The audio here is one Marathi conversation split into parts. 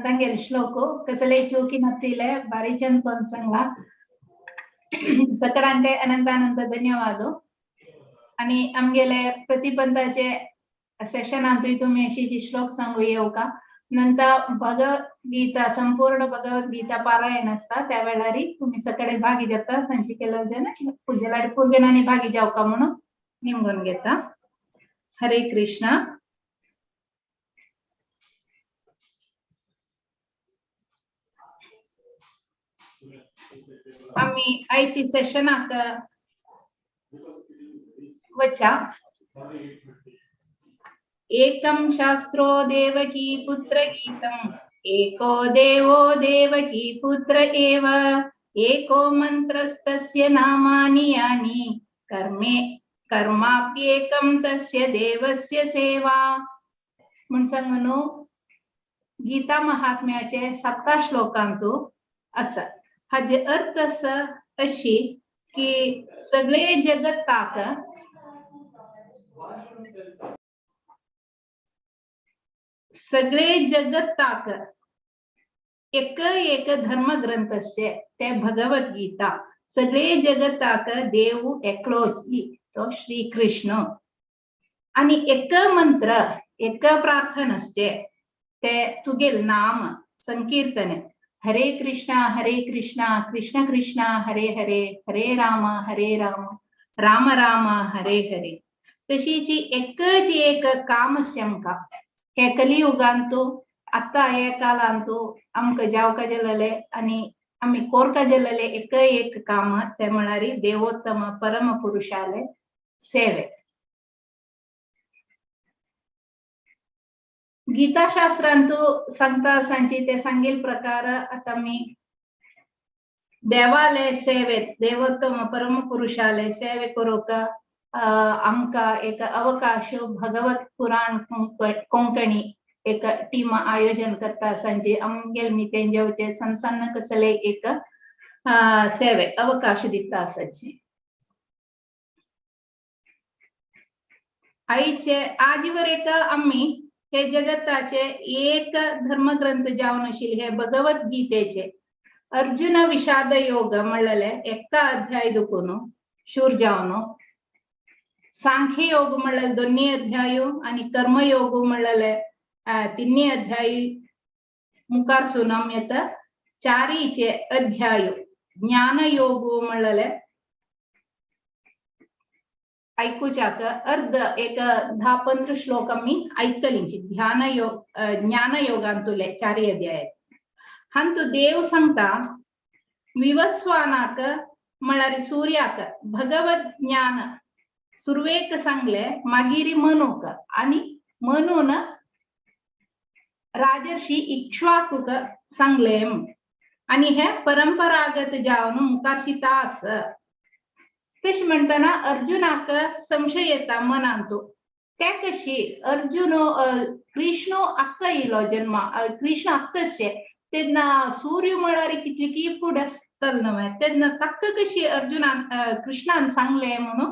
तांगेल श्लोको कसले चौकी नत्तीले बारी चंद कोन संगला सकरांके अनंत धन्यवादो आणि आमगेले प्रतिबंधाचे सेशन अंतू तुम्ही अशी श्लोक सांगू येऊ का नंतर भगवद्गीता संपूर्ण भगवद्गीता पारायण असता त्यावेळारी तुम्ही सकाळी भागी घेता संची केलं जन पूजेला पूजनाने भागी जाऊ का म्हणून निमगून घेता हरे कृष्ण आम्ही आईची सेशन वचा एकम शास्त्रो देवकी पुत्र गीतम एको देवो देवकी पुत्र एव एको मंत्रस्तस्य नामानि यानि कर्मे कर्माप्येकम तस्य देवस्य सेवा म्हण सांगनो गीता महात्म्याचे 7 श्लोकांतू असा हाचे अर्थ अशी की सगळे जगताक सगळे जगताक एक धर्म ग्रंथ असते ते भगवद्गीता सगळे जगताक देव एकलोच तो श्री कृष्ण आणि एक मंत्र एक प्रार्थना असते ते तुगेल नाम संकीर्तन हरे कृष्णा कृष्ण कृष्ण हरे हरे हरे राम राम राम हरे हरे तशीची एकच एक काम शंका हे कलियुगांतू आता हे कालांतू आमक जावका जेल्ले आणि आम्ही कोरका जेल्ले एक काम ते म्हणारी देवोत्तम परम पुरुषाले सेवे गीता शास्त्रांतू सांगता सांची ते सांगेल प्रकार आता मी देवाले सेवेत देवोत्तम परम पुरुषाले सेवे करूक आमका एक अवकाश भगवत पुराण कोंकणी एक टीम आयोजन करता सांजे आमगेल मी तेंजेवचे संसन्न कसले एक सेवे अवकाश दिता आसाची आईचे आजवर एक आम्ही हे जगताचे एक धर्मग्रंथ जावन आशिल्ले हे भगवद्गीतेचे अर्जुन विषाद योग म्हणलेले 1 अध्याय दुखून शूर जावन सांख्य योग म्हणलेले 2 अध्याय आणि कर्मयोग म्हणलेले 3 अध्याय मुखार सुनम येत 4 अध्याय ज्ञान योग म्हणलेले ऐकूच्याक अर्ध एक 10-15 श्लोक मी ऐकलींची ज्ञान योगांतुले 4 अध्याय हंतु देव सांगता विवस्वानाक म्हळ्यार सूर्याक भगवत ज्ञान सुरवेक सांगले मागिरी मनूक आणि मनून राजर्षी इक्ष्वाकुक सांगले आणि हे परंपरागत जावन मुखारशिता आस कशी म्हणताना अर्जुनाक संशय येता मनांतू ते कशी अर्जुन कृष्ण आत्ता येलो जन्मा कृष्ण आत्ताशे तेन्ना सूर्य म्हळ्यार कितली की फूड आसतल न्हय तेन्ना ताका कशी अर्जुनान कृष्णान सांगले म्हणून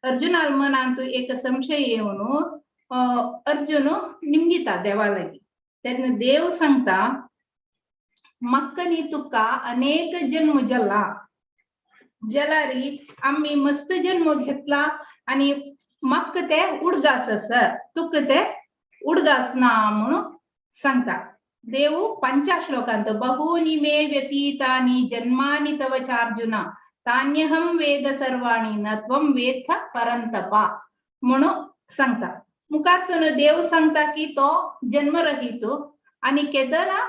अर्जुनाल मनांतू एक संशय येवन अर्जुन निमगिता देवा लागी तेन्ना देव सांगता मक्क नी तुका अनेक जन्म जल्ला जलारी आम्ही मस्त जन्म घेतला आणि मक्क ते उडगास अस तुक ते उडगास ना म्हणून सांगता देव 5 श्लोकांत बहुनी मे व्यतीतानि जन्मानि तव चार्जुना तान्यहम वेद सर्वाणि न त्वं वेत्थ परंतपा म्हणून सांगता मुखारसून देव सांगता की तो जन्म रहितो आणि केदना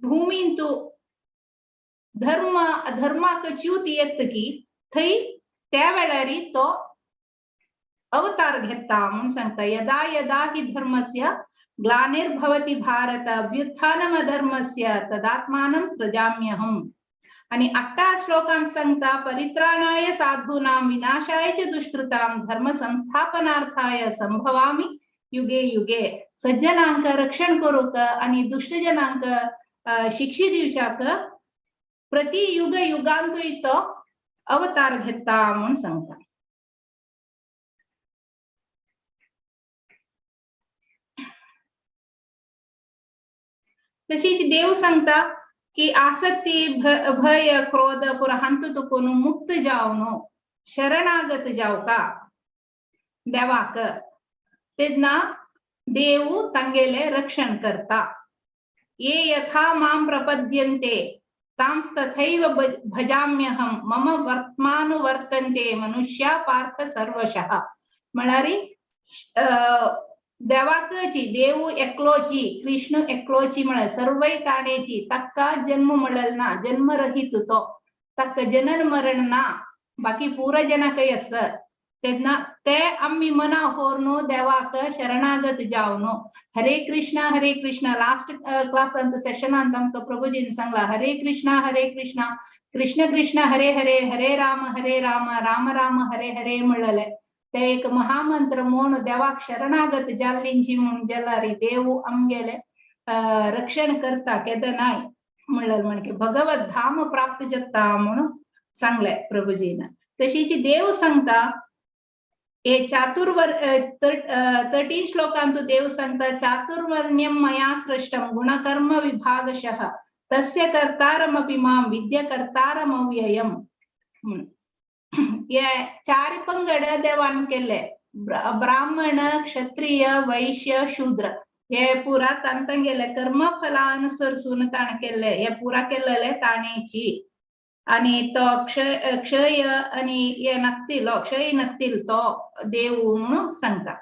भूमींतू धर्म अधर्माक च्युत येत की थई त्या वेळारी तो अवतार घेता म्हणून सांगता यदा यदा हि धर्मस्य ग्लानिर्भवति भारत अभ्युत्थानम अधर्मस्य तदात्मानं सृजाम्यहम् आणि 8 श्लोकांत सांगता परित्राणाय साधूनां विनाशाय च दुष्कृतां धर्म संस्थापनार्थाय संभवामि युगे युगे सज्जनांक रक्षण करूक आणि दुष्टजनांक शिक्षी दिवशाक प्रति युग युगांतू तो अवतार घेता म्हणून सांगता तशीच देव सांगता की आसक्ती भय क्रोध पुरा हंतु तुकून मुक्त जावन शरणागत जाव का देवाक तेदना देव तंगेले रक्षण करता ये यथा मां प्रपद्यन्ते तांस्तथैव भजाम्यहम मम वर्तमानुवर्तन्ते मनुष्या पार्थ सर्वशः म्हळ्यारी देवाकची देव एकलोची कृष्ण एकलोची म्हळ्यार सर्वय ताणेची तक्का जन्म म्हळल ना जन्म रहित तो तक्क जनन मरण ना बाकी पूरा जना काही असत तेदना ते आम्ही मना होरनो देवाक शरणागत जावनो हरे कृष्णा लास्ट क्लास अंत सेशन अंत आमकां प्रभुजीन सांगला हरे कृष्णा कृष्ण कृष्ण हरे हरे हरे राम राम राम हरे हरे म्हणले ते एक महामंत्र म्हणून देवाक शरणागत जाल्लींची म्हणून जल्लारी देव आमगेले रक्षण करता केद नाय म्हणलं म्हणजे भगवत धाम प्राप्त जाता म्हणून सांगले प्रभुजीन तशीच देव सांगता हे 13 श्लोकांत देव सांगता चातुर्वर्ण्यं मया सृष्टं गुणकर्म विभागशः तस्य कर्तारमपि मां विद्य कर्तारमव्ययम् ये 4 पंगड देवान केले ब्राह्मण क्षत्रिय वैश्य शूद्र हे पुरा तांतां गेले कर्म फलानुसरून ताण केले हे पुरा केलेले ताणेची आणि तो क्षय आणि ये नक्तील क्षय नक्तील तो देव म्हणून सांगता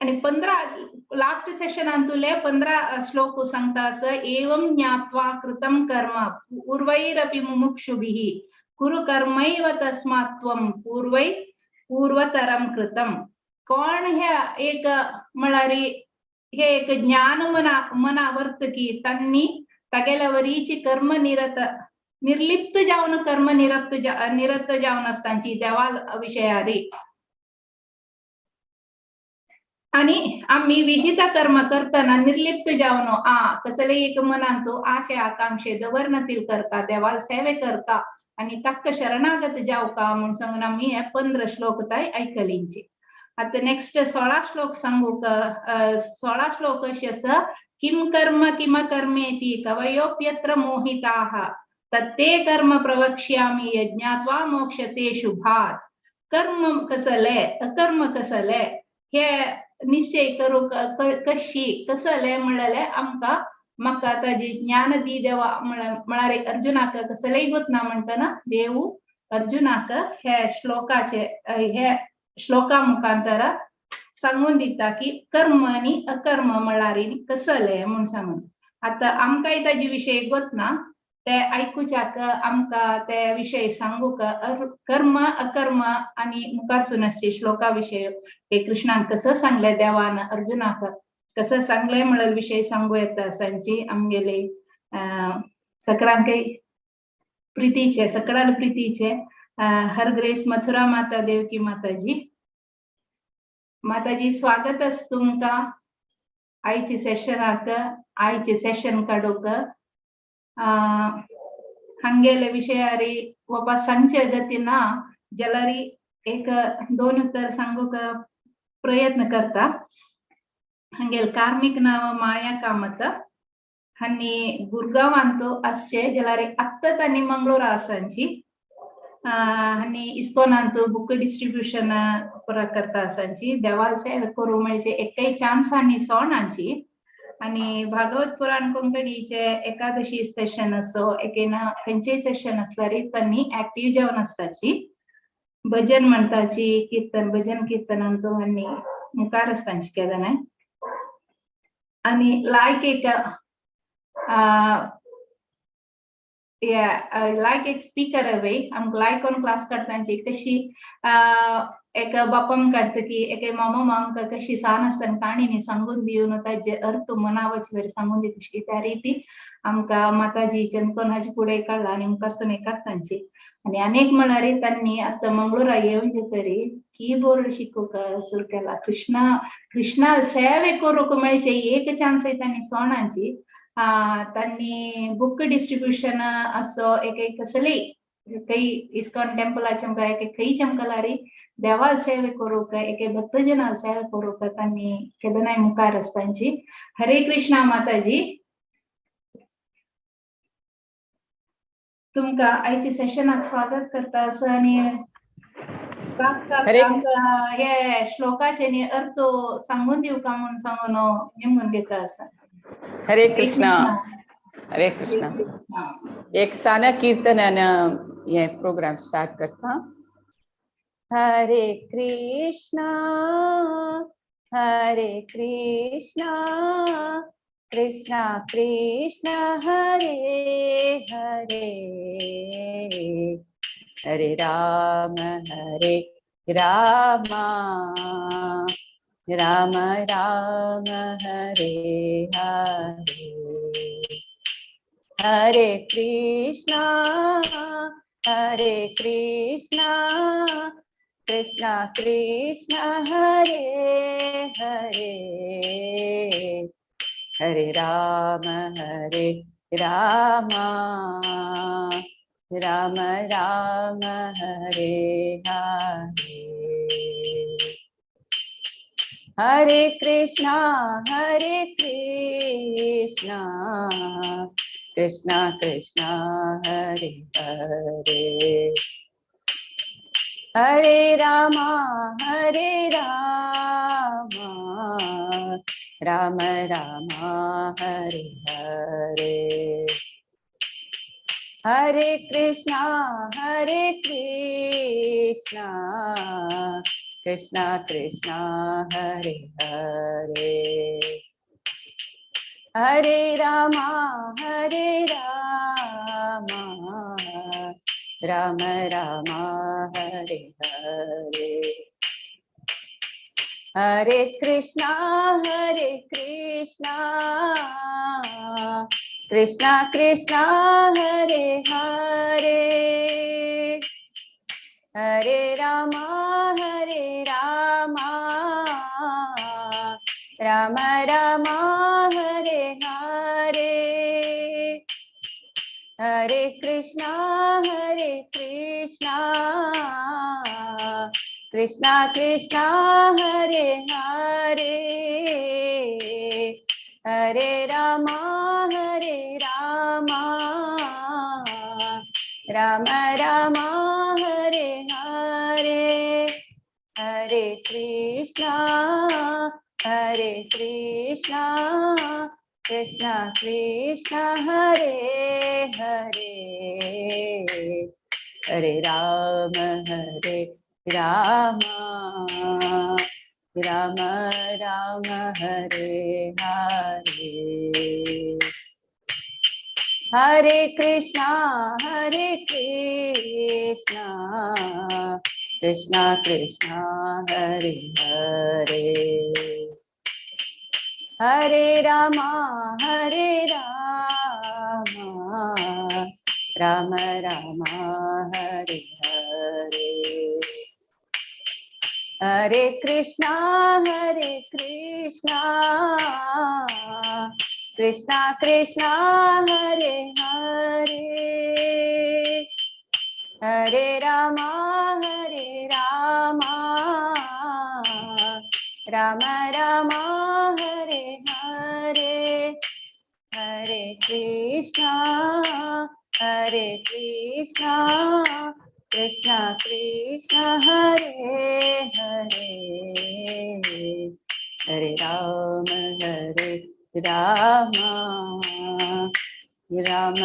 आणि 15 लास्ट सेशन अंतुले 15 श्लोक सांगता असं एवं ज्ञात्वा कृतं कर्म पूर्वैरपि मुमुक्षुभिः कुरु कर्मैव तस्मात् त्वं पूर्वतरं कृतं कोण हे एक म्हळ्यारी हे एक ज्ञान मनावर्त की त्यांनी तगेलवरीची कर्म निर्लिप्त जावन कर्म निरत जावन असतांची देवाल विषयारी आणि आम्ही विहित कर्म करताना निर्लिप्त जावन कसले एक मनांतो आशे आकांक्षे दवरनातील करता देवाल सेवे करता आणि तक्क शरणागत जाव का म्हणून सांगून आम्ही हे 15 श्लोक ताई ऐकलींचे आता नेक्स्ट 16 श्लोक सांगू का 16 श्लोक अशे आसा किम कर्मेति कवयोप्यत्र मोहिताः तत्ते कर्म प्रवक्ष्यामि यज्ञात्वा मोक्षसे शुभात् कर्म कसले अकर्म कसले हे निश्चय करू कशी कसले म्हणले आमका म्हाका ताजी ज्ञान दी देवा म्हळ्यार अर्जुनाक कसले गोतना म्हणताना देव अर्जुनाक हे श्लोकाचे हे श्लोका मुखांतर सांगून दिता की कर्म आणि अकर्म म्हळ्यार कसले म्हणून सांगून आता आमकां ताजी विषय गोतना ते ऐकुच्याक आमकां ते विषय सांगू कर्म अकर्म आणि मुखारसूनचे श्लोका विषय ते कृष्णान कसं सांगले देवान अर्जुनाक कसं सांगले म्हणून विषय सांगू येता सांची आमगेले सगळ्यांक प्रीतीचे सकळाल प्रीतीचे हर ग्रेस मथुरा माता देवकी माताजी स्वागत अस तुमका आईचे सेशनाक आईचे सेशन काडूक हंगेले विषयारी बाबा सांचे गतीना जलारी एक 2 उत्तर सांगूक प्रयत्न करता हंगेल कार्मिक नाव माया कामत हन्नी गुरगांवांतो असचे जलारी अत्तत आणि मंगळूर आसांची हन्नी इस्कॉनांतो बुक डिस्ट्रीब्यूशन पुरा करता आसांची देवाल सेवे करू म्हणजे एकही चान्स आणि सोणांची आणि भागवत पुराण कोंकणीचे एकादशी सेशन असो एकेना खंयचेय सेशन असल्यारी त्यांनी ऍक्टिव्ह जावन असताची भजन म्हणताची कीर्तन भजन कीर्तनांतो आणि मुखार असतांची केदा नाही आणि लायक एक स्पीकर अवे आमकां लायक ऑन क्लास काढतांची कशी एक बापम काढता की एक मामा आमकां कशी सान आसतना काणीनी सांगून दिवन ताजे अर्थ मनावचे वरी सांगून दितशी त्या रीती आमकां माताजी चंदकोन हाजे फुडें काडला आनी मुखारसून काढतांची आणि अनेक म्हणारी त्यांनी आता मंगळूरा येऊन तरी कीबोर्ड शिकूक सुरू केला कृष्णा सेवे करूक मेळचे एक चान्स त्यांनी सोणांची त्यांनी बुक डिस्ट्रीब्यूशन असो एक कसली काही इस्कॉन टेम्पलाचे एक खंय चमकलारी देवाल सेवे करूक एके भक्तजनाल सेवे करूक तांणी केदनाय मुखार आसपाची। हरे कृष्णा माताजी, तुमका आयच्या सेशनाक स्वागत करता असं आणि क्लास हरे करता हे श्लोकाचे न्ही अर्थ सांगून दिवका म्हणून सांगून निमून घेता असं। हरे कृष्णा, हरे हरे कृष्णा। कृष्णा। एक साना कीर्तनानं ये प्रोग्राम स्टार्ट करता। हरे कृष्णा कृष्णा कृष्णा हरे हरे, हरे राम राम राम हरे हरे, हरे कृष्णा कृष्णा कृष्णा हरे हरे, हरे राम राम राम हरे हरे, हरे कृष्णा कृष्णा कृष्णा हरे हरे, हरे राम राम राम हरे हरे, हरे कृष्णा कृष्णा कृष्णा हरे हरे, हरे राम राम राम हरे हरे, हरे कृष्णा कृष्णा कृष्णा हरे हरे, हरे राम राम राम हरे हरे, हरे कृष्णा कृष्णा कृष्णा हरे हरे, हरे राम राम राम हरे हरे, हरे कृष्णा कृष्णा कृष्णा हरे हरे, हरे राम राम राम हरे हरे, हरे कृष्णा कृष्णा कृष्णा हरे हरे, हरे राम राम राम हरे हरे, हरे कृष्णा कृष्णा कृष्णा हरे हरे, हरे राम राम राम हरे हरे, हरे कृष्णा कृष्णा कृष्णा हरे हरे, हरे राम राम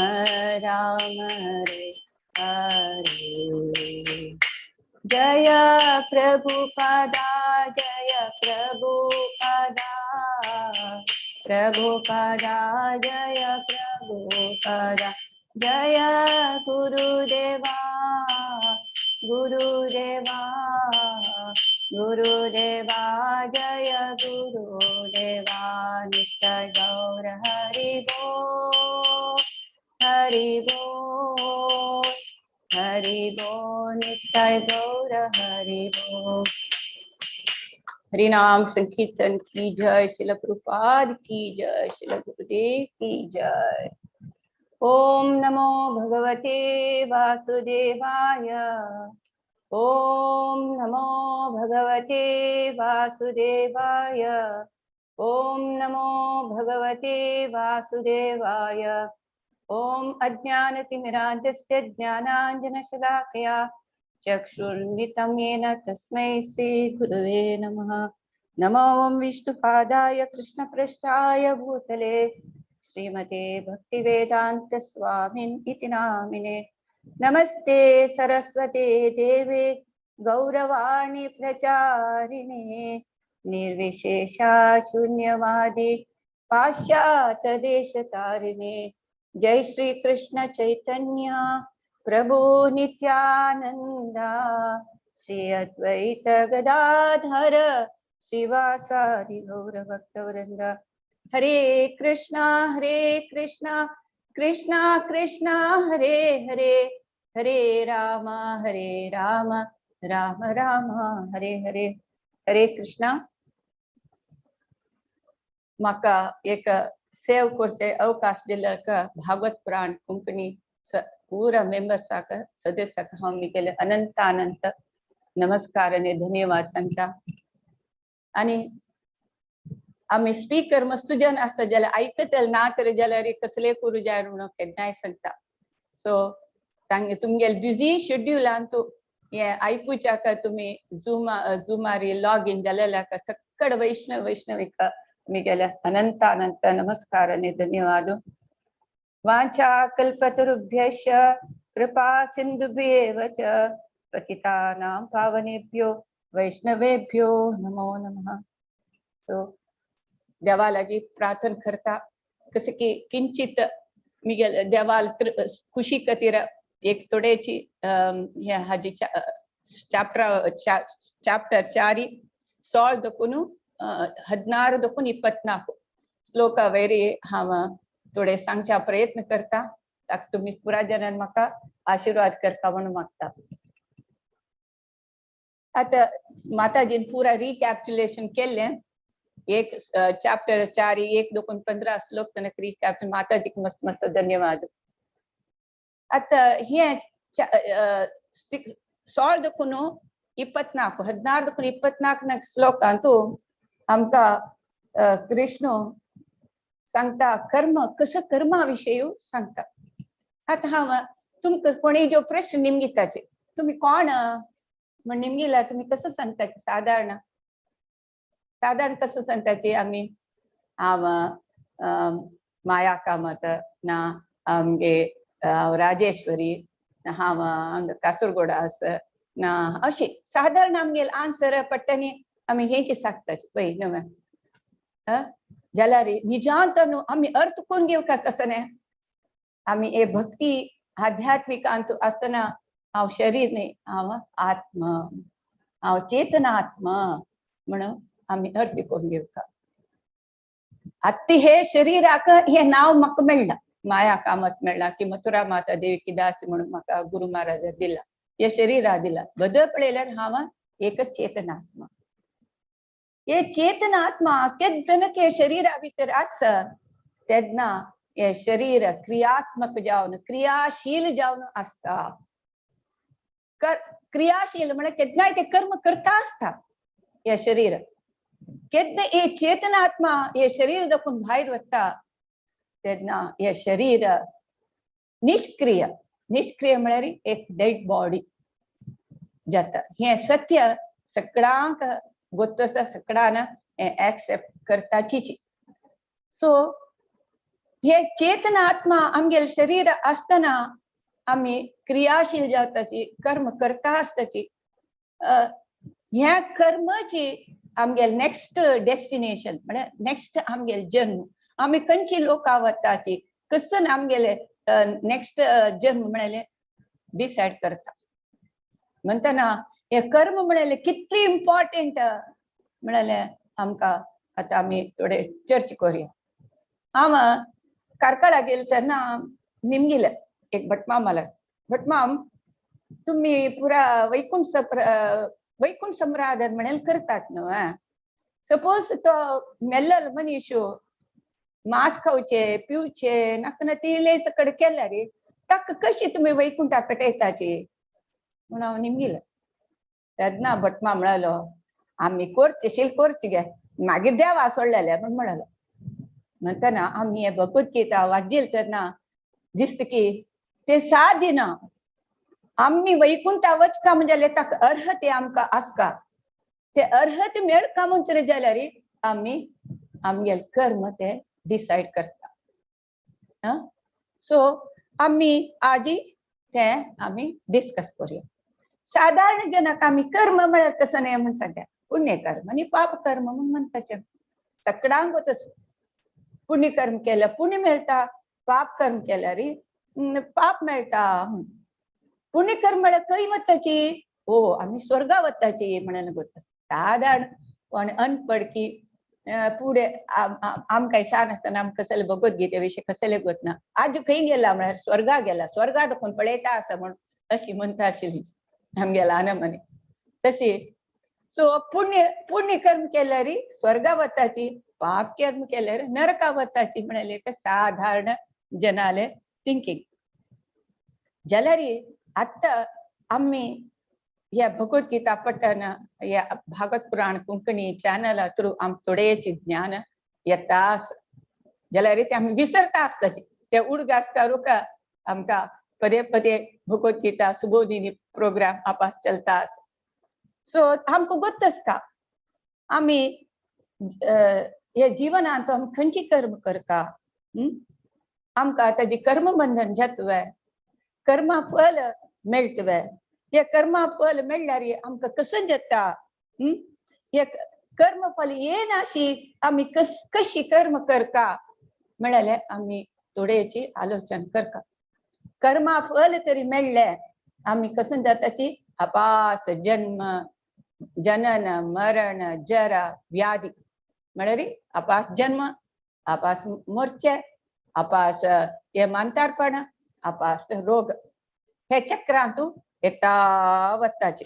राम हरे हरे, जय प्रभुपादा जय प्रभुपादा जय प्रभुपादा, जय गुरुदेवा जय गुरुदेवा, नित्य गौर हरि बोल हरि बोल, नित्य गौर हरि बोल। हरि नाम संकीर्तन की जय, श्रील प्रभुपाद की जय, श्रील गुरुदेव की जय। ओम नमो भगवते वासुदेवाय, ओम नमो भगवते वासुदेवाय। ओम नमो भगवते वासुदेवाय। ओम अज्ञानतिमिरान्धस्य ज्ञानाञ्जनशलाकया चक्षुर्मिलितं येन तस्मै श्रीगुरुवे नमः। नमो विष्णुपादाय कृष्णपृष्ठाय भूतले श्रीमते भक्तिवेदांत स्वामिन् इति नामिने। नमस्ते सरस्वते देवे गौरवाणी प्रचारिणे निर्विशेषा शून्यवादी पाश्चात्य देशतारिणे। जय श्री कृष्ण चैतन्य प्रभु नित्यानंदा श्री अद्वैत गदाधर श्रीवासादि गौर भक्तवृंद। हरे कृष्णा कृष्णा कृष्णा हरे हरे, हरे राम राम राम हरे हरे। हरे कृष्णा। म्हाका एक सेव करचे अवकाश दिल्याक भागवत पुराण कोंकणी पूरा मेंबर्साक सदस्याक हांव केले अनंत अनंत नमस्कार आणि धन्यवाद सांगता। आणि आम्ही स्पीकर मस्त जन असता जाल्यार आयकतले ना तर जाल्यार कसले करू जाय म्हणून केन्नाय सांगता। सो तुमगेले बिझी शेड्यूलान तू हे आयकुच्याक तुम्ही झुमार लॉग इन जाल्यार सक्कड वैष्णविक मिगेले अनंत अनंत नमस्कार आणि धन्यवाद। वाचा कल्पतरुभ्यश्च कृपा सिंधुभ्येव च पतितानां पावनेभ्यो वैष्णवेभ्यो नमो नमः। सो देवा लागी प्रार्थना करता कसे की किंचित मिगेल देवाल खुशी खातीर एक थोडेची हाजी ಚಾಪ್ಟರ್ 4 16 ದಕ್ಕೂನು 16 ದಕ್ಕೂನು 24 श्लोक वैरी हांव थोडे सांगच्या प्रयत्न करता ताका तुम्ही पुरा जनान म्हाका आशीर्वाद करता म्हणून मागता। आता माताजीन पुरा रिकॅप्च्युलेशन केले एक चॅप्टर 4 1 2 15 श्लोक तनक रिकॅप माताजीक मस्त मस्त धन्यवाद। आता हे 16 दಕ್ಕೂನು 24 16 ದಕ್ಕೂನು 24 श्लोक ಅಂತೂ आमका कृष्ण सांगता कर्म कसं कर्माविषयी सांगता। आता हांव तुमकां कोणी जो प्रश्न निमगिताचे तुम्ही कोण म्हण निमगिला तुम्ही कसं सांगताचे साधारण कसं सांगताचे आम्ही हांव माया कामत ना आमगे राजेश्वरी हांव हांगा कासरगोडास ना अशी साधारण आमगेल आन्सर पट्टनी आम्ही हेची सांगताचे पळय न्हू जाल्यार निजांत न्हू आम्ही अर्थ कोण घेवका कसं न्ही आम्ही हे भक्ती आध्यात्मिक अंतू असताना हांव शरीर न्ही हांव आत्मा हांव चेतनात्मा म्हणून आम्ही अर्थ कोण घेवका। आत्ता हे शरीराक हे नाव म्हाका मेळ्ळा माया कामत मेळ्ळा की मथुरा माता देवकी दास म्हणून म्हाका गुरु महाराज दिला हे शरीरा दिला बदल पळयल्यार हांव एक चेतनात्मा। हे चेतनात्मा केदनक हे शरीरा भितर आसा तेन्ना हे शरीर क्रियात्मक जावन क्रियाशील जावन आसता। क्रियाशील म्हणजे केदनाय ते कर्म करता आसता हे शरीर केदना हे चेतनात्मा हे शरीर दाखून भायर वता तेन्ना हे शरीर निष्क्रिय म्हळ्यार एक डेड बॉडी जाता। हे सत्य सगळ्यांक गोत्तो आसा सगळ्यान एक्सेप्ट करताची। सो हे चेतनात्मा आमगेल शरीर असताना आम्ही क्रियाशील जावताची कर्म करता आसताची ह्या कर्माची आमगेल नेक्स्ट डेस्टिनेशन म्हणजे नेक्स्ट आमगेल जन्म आम्ही खंयची लोकां वताची कसन आमगेले नेक्स्ट जन्म म्हळ्यार डिसायड करता। म्हणटना हे कर्म म्हळ्यार कितली इम्पॉर्टंट म्हळ्यार आमकां आता आम्ही थोडे चर्च करूया। हांव कारकळा गेले तेन्ना निमगिले एक भटमाम आला भटमाम तुम्ही पुरा वैकुंठ संप्रादन म्हणाल करतात न्हू सपोज तो मेल्लेलो मनीस मांस खावचे पिवचे नाका ती इल्लेच कड केल्यार ताका कशी तुम्ही वैकुंठा पेटयताची म्हणून हांव निमगिले। तेन्ना भटमा म्हणालो आम्ही करची गे मागीर देवा सोडलेले म्हण म्हणालो. म्हणतना आम्ही हे भगवद्गीता वाचील तेन्ना दिसता की ते साध्य ना. आम्ही वैकुंठा वचका म्हणजे ताका अर्हते आमकां आसका. ते अर्हते मेळका म्हणटरे जाल्यार आम्ही आमगे कर्म ते डिसायड करता. सो आम्ही आजी ते आम्ही डिस्कस करूया. साधारण जनाक आम्ही कर्म म्हळ्यार कसं नाही म्हण सांगता. पुण्य कर्म आणि पाप कर्म म्हणून म्हणताचे सगळ्यांक तस. पुण्य कर्म केलं पुण्य मेळटा, पाप कर्म केल्यार पाप मेळटा. पुण्य कर्म म्हळ्यार खंय वताची? हो आम्ही स्वर्गा वताची म्हणून गोत. साधारण पण अनपड की पुढे आमकां सांगनासतना आमकां कसले भगवद्गीते विशीं कसले गोत ना. आज खंय गेला म्हळ्यार स्वर्गा गेला. स्वर्गात कोण पळयता आसा म्हण अशी म्हणता आशिल्ली आमगे ल्हानपणी तशी. सो पुण्य कर्म केल्यार स्वर्गा वताची, पाप कर्म केल्यार नरका वताची म्हणाले साधारण जनाले थिंकिंग. जाल्यार आता आम्ही या भगवद्गीता पठन या भागवत पुराण कोंकणी चॅनला थ्रू आम थोडेची ज्ञान येता आसा. जाल्यार ते आमी विसरता आसताची. ते उडगास करूंक आमकां पदे पदे भगवद्गीता सुबोधिनी प्रोग्राम आपास चलता आसा. सो आमकां गोत्तच का आमी हे जिवनांत आमी खंयची कर्म करता. आमकां ताजी कर्म बंधन जातवे, कर्मा फल मेळटवे. हे कर्मा फल मेळ्ळ्यार आमकां कसं जाता. हे कर्म फल येनाशी आमी कशी कर्म करता म्हळ्यार आमी थोडेची आलोचना करता. कर्मा फल तरी मेळ्ळे आमी कसं जाताची अपास जन्म जनन मरण जरा व्याधी म्हळ्यार अपास जन्म, अपास मरचे, अपास हे मांतारपण, अपास रोग हे चक्रांतू येता वताचे.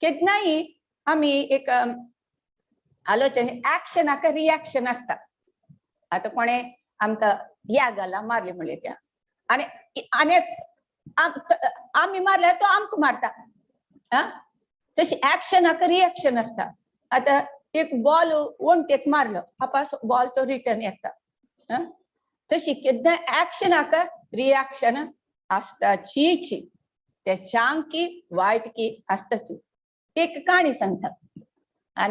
केन्नाय आमी एक आलोचना ऍक्शनाक रिएक्शन आसता. आता कोणे आमकां ह्या गाला मारली म्हणले त्या आनी आमी मारल्यार तो आमकां मारता. तशी ऍक्शनाक रिएक्शन आसता. आता एक बॉल वणटेक मारलो आपास बॉल तो रिटर्न येता. तशी केन्ना ऍक्शनाक रिएक्शन आसताचीच. ते चांग की वायट की आसताची. एक काणी सांगता.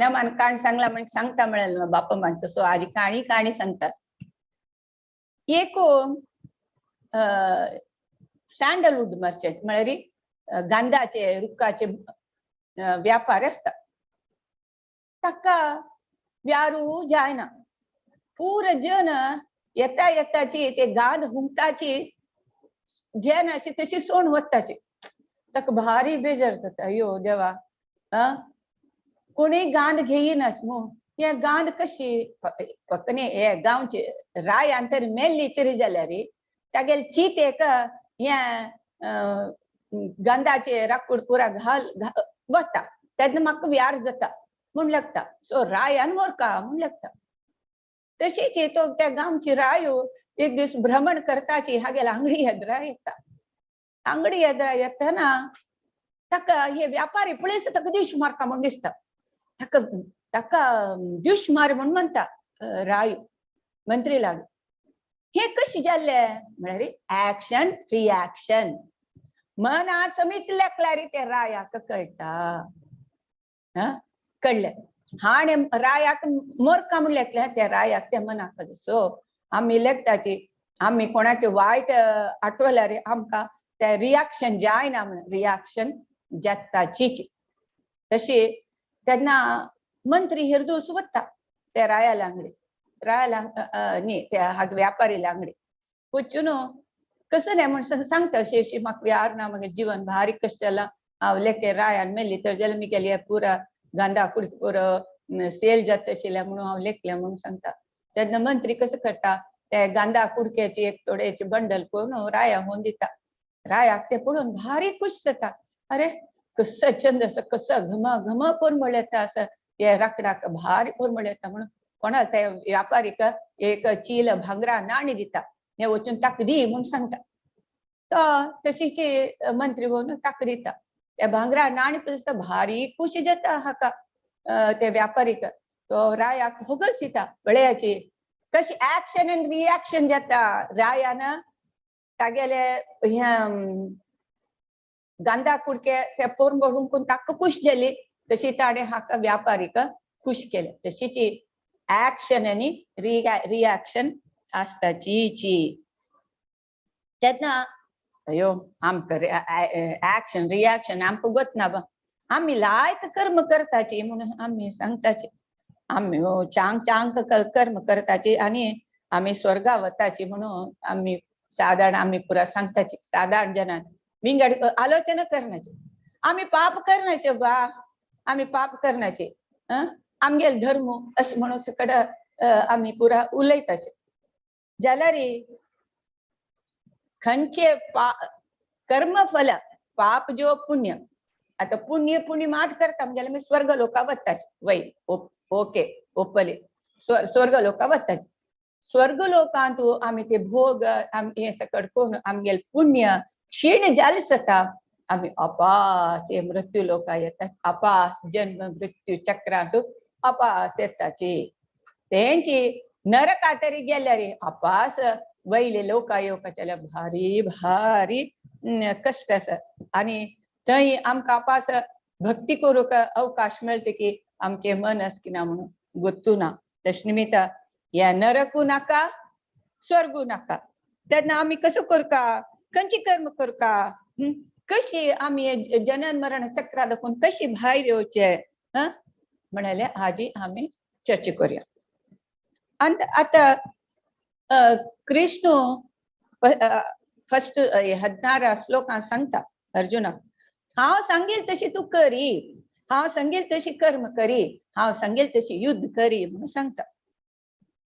मान काणी सांगला म्हणजे सांगता म्हळ्यार बापा मानता. सो आजी काणी सांगता. एक सॅन्डलवूड मर्चंट म्हळ्यार गांधाचे रुखाचे व्यापार आसता. ताका व्यारू जायना. पूर जन येताची ते गांध हुमताची घेन अशी तशी सोण वताची. ताका भारी बेजार जाता. अयो देवा कोणी गांध घेयनाच मू. हे गांध कशी फक्त हे गांवचे रायान तरी मेल्ली तरी जाल्यार तागेल चीत एक हे गंधाचे राकूड पुरा घाल वता. तेन्ना म्हाका व्यार जाता म्हूण लागता. सो रायान मोरका म्हूण लागता. तशीच तो त्या गांवची रायो एक दीस भ्रमण करताची हागेल अंगडी येद्रा येता. अंगडी येद्रा येतना ताका हे व्यापारी पळयता ताका दिश मारता म्हूण दिसता. ताका दिश मार म्हूण म्हणटा रायो मंत्री लाग. हे कशें जाल्ले म्हळ्यार ऍक्शन रिएक्शन. मनाच मिटल्यार ते रायाक कळटा. कळ्ळें. हाणे रायाक मोरका म्हूण लेखल्या त्या रायाक त्या मनाक. सो आमी लेखताची आमी कोणाक वायट आठवल्यार आमकां ते रिएक्शन जायना म्हण रिएक्शन जाताचीच. तशी तेन्ना मंत्री हिरदूस वता त्या रायाला अंगडी. रायाला न्ही त्या हाग व्यापारी अंगडी वचून कसं नाही म्हण सांगता अशी अशी म्हाका व्यार ना म्हागे जीवन भारी कशें जाला. हांव लेके रायान मेल्ली तर जाल्यार मी गेली पुरा गांधा कुडके पुरो सेल जाता आशिल्ले म्हणून हांव लेखलें म्हणून सांगता. तेन्ना मंत्री कसं करता ते गांधा कुडक्याची एक थोडेची बंडल करून राया होऊन दिता. रायाक ते पळोवन भारी खुश जाता. अरे कसं छंद असं कसं घम पोरमळ येता असं हे राकडाक भारी पोरमळ येता म्हणून कोणा त्या व्यापारीक एक चील भांगरा नाणी दिता. हे वचून ताका दी म्हणून सांगता. तो तशीच मंत्री होऊन ताका दिता. त्या भांगरा नाणी पळयता भारी खुशी जाता हाका ते व्यापारीक तो रायाक होगस दिता पळयाची कशी ऍक्शन आनी रिएक्शन जाता रायान तागेले गांधा कुडके ते पोरम बघून ताका खुश जाली तशी ताणे हाका व्यापारीक खुश केले तशीची ऍक्शन आनी रिएक्शन आसताची तेन्ना अयो आमकां ऍक्शन रिएक्शन आमकां गोतना आमी लायक कर्म करताची म्हणून आमी सांगताची आमी चांग चांग कर्म करताची आनी आमी स्वर्गा वताची म्हणून आमी साधारण आमी पुरा सांगताची साधारण जनान विंगड आलोचना करण्याची आमी पाप करण्याचे बा आमी पाप करण्याचे आमगेल धर्म अशें म्हणून सकड आमी पुरा उलयताचे जाल्यार खंयचे कर्मफल पाप जो पुण्य आता पुण्य पुण्य मात करता म्हणजे आमी स्वर्ग लोका वताचे वय ओके ओपले स्वर्ग लोका वताचे स्वर्ग लोकांत आमी ते भोग हे सकड कोण आमगेल पुण्य क्षीण जाले सता आमी अपास हे मृत्यू लोका येतात अपास जन्म मृत्यू चक्रांत अपास येताची तेंची नरका तरी गेल्यार अपास वयले लोका येवपाचे भारी भारी कष्ट आसा आनी थंय आमकां अपास भक्ती करूंक अवकाश मेळटा की आमचे मन असकिना म्हणून गोत्तू ना तशे निमित्त या नरकू नाका स्वर्गू नाका तेन्ना आमी कसो करका खंयची कर्म करका कशी आमी जनन मरण चक्रा दाखोवन कशी भायर येवचे म्हणाले हाजी आमी चर्चा करूया अंत आता कृष्ण फर्स्ट 16 श्लोकांत सांगता अर्जुनाक हांव सांगेल तशी तू करी हांव सांगेल तशी कर्म करी हांव सांगेल तशी युद्ध करी म्हणून सांगता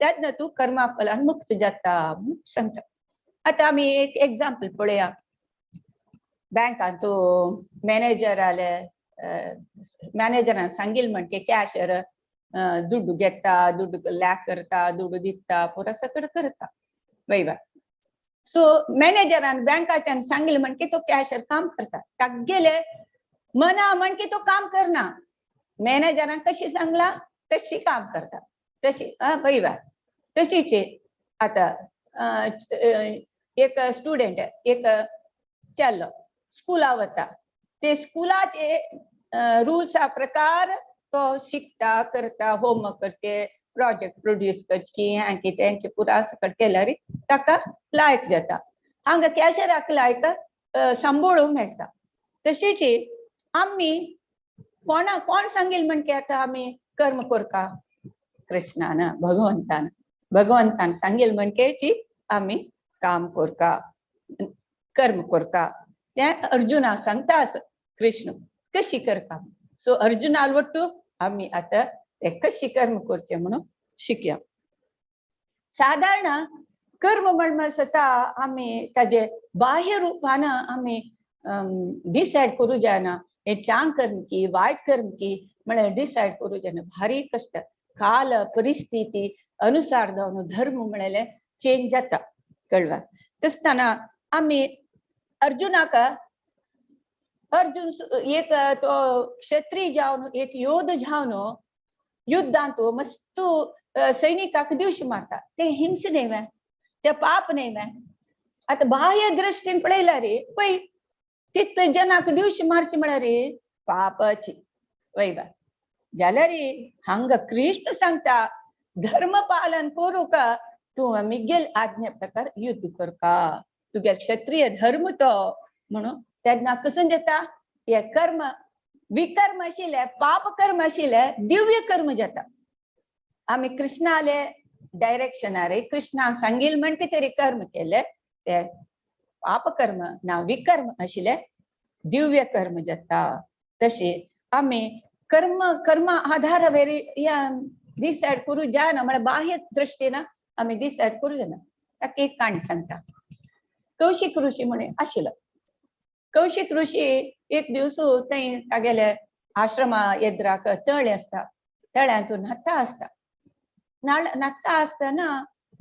तेन्ना तू कर्मा फलान मुक्त जाता म्हणून सांगता आता आमी एक एग्जाम्पल पळया बँकान तू मॅनेजर आले मॅनेजरान सांगील म्हणके कॅशर दुड्डू घेता दुड्डू लॅक करता दुड्डू दिता पुरा सकड करता वयवा सो मॅनेजरान बँकाच्यान सांगील म्हणके तो कॅशर काम करता ताक गेले मना म्हणके तो काम करना मॅनेजरान कशी सांगला तशी काम करता तशी वयवा तशीचे आता एक स्टुडंट एक चलो स्कूला वता ते स्कूलाचे रुल्सा प्रकार तो शिकता करता होमवर्क करचे प्रोजेक्ट प्रोड्यूस करची हांकी तेंकी पुरा सकट केल्यार ताका लायक जाता हांगा कॅशराक लायक सांभाळूंक मेळटा तशीच आमी कोण सांगील म्हणके आतां आमी कर्म करता कृष्णान भगवंतान सांगील म्हणके आमी काम करता कर्म करता ते अर्जुना सांगता कृष्ण कशी करता सो अर्जुना वट्टू आमी आता ते कशी कर्म करचे म्हणून शिकया साधारण कर्म म्हणल्यार सता आमी ताजे बाह्य रूपान आमी डिसायड करू जायना हे चांग कर्म की वायट कर्म की म्हळ्यार डिसायड करू जायना भारी कष्ट काल परिस्थिती अनुसार जावन धर्म म्हळ्यार चेंज जाता कळवा तसताना आमी अर्जुनाक अर्जुन एक तो क्षत्रिय जावन एक योद्ध जावन युद्धांत मस्त सैनिकाक दिवशी मारता ते हिंस न्हय ते पाप न्हय आता बाह्य दृश्टीन पळयल्यार पळय तितले जनाक दिवशी मारची म्हळ्यार पापाची वयवा जाल्यार हांगा कृष्ण सांगता धर्म पालन करूक तू मिगेल आज्ञे प्रकार युद्ध करता तुगे क्षत्रिय धर्म तो म्हणून तेन्ना कसं जाता हे कर्म विकर्म आशिल्ले पाप कर्म आशिल्ले दिव्य कर्म जाता आमी कृष्णाले डायरेक्शनार कृष्णान सांगील म्हणके तरी कर्म केले ते पाप कर्म ना विकर्म आशिल्ले दिव्य कर्म जाता तशे आमी कर्म आधार वेरी डिसायड करू जायना म्हळ्यार बाह्य दृश्टीन आमी डिसायड करू जायना ताका एक काणी सांगता कौशिक ऋषी म्हणून आशिल्लो कौशिक ऋषी एक दिवस थंय तागेले आश्रमा येद्राक तळे आसता तळ्यांत न्हाता आसता न्हाता आसतना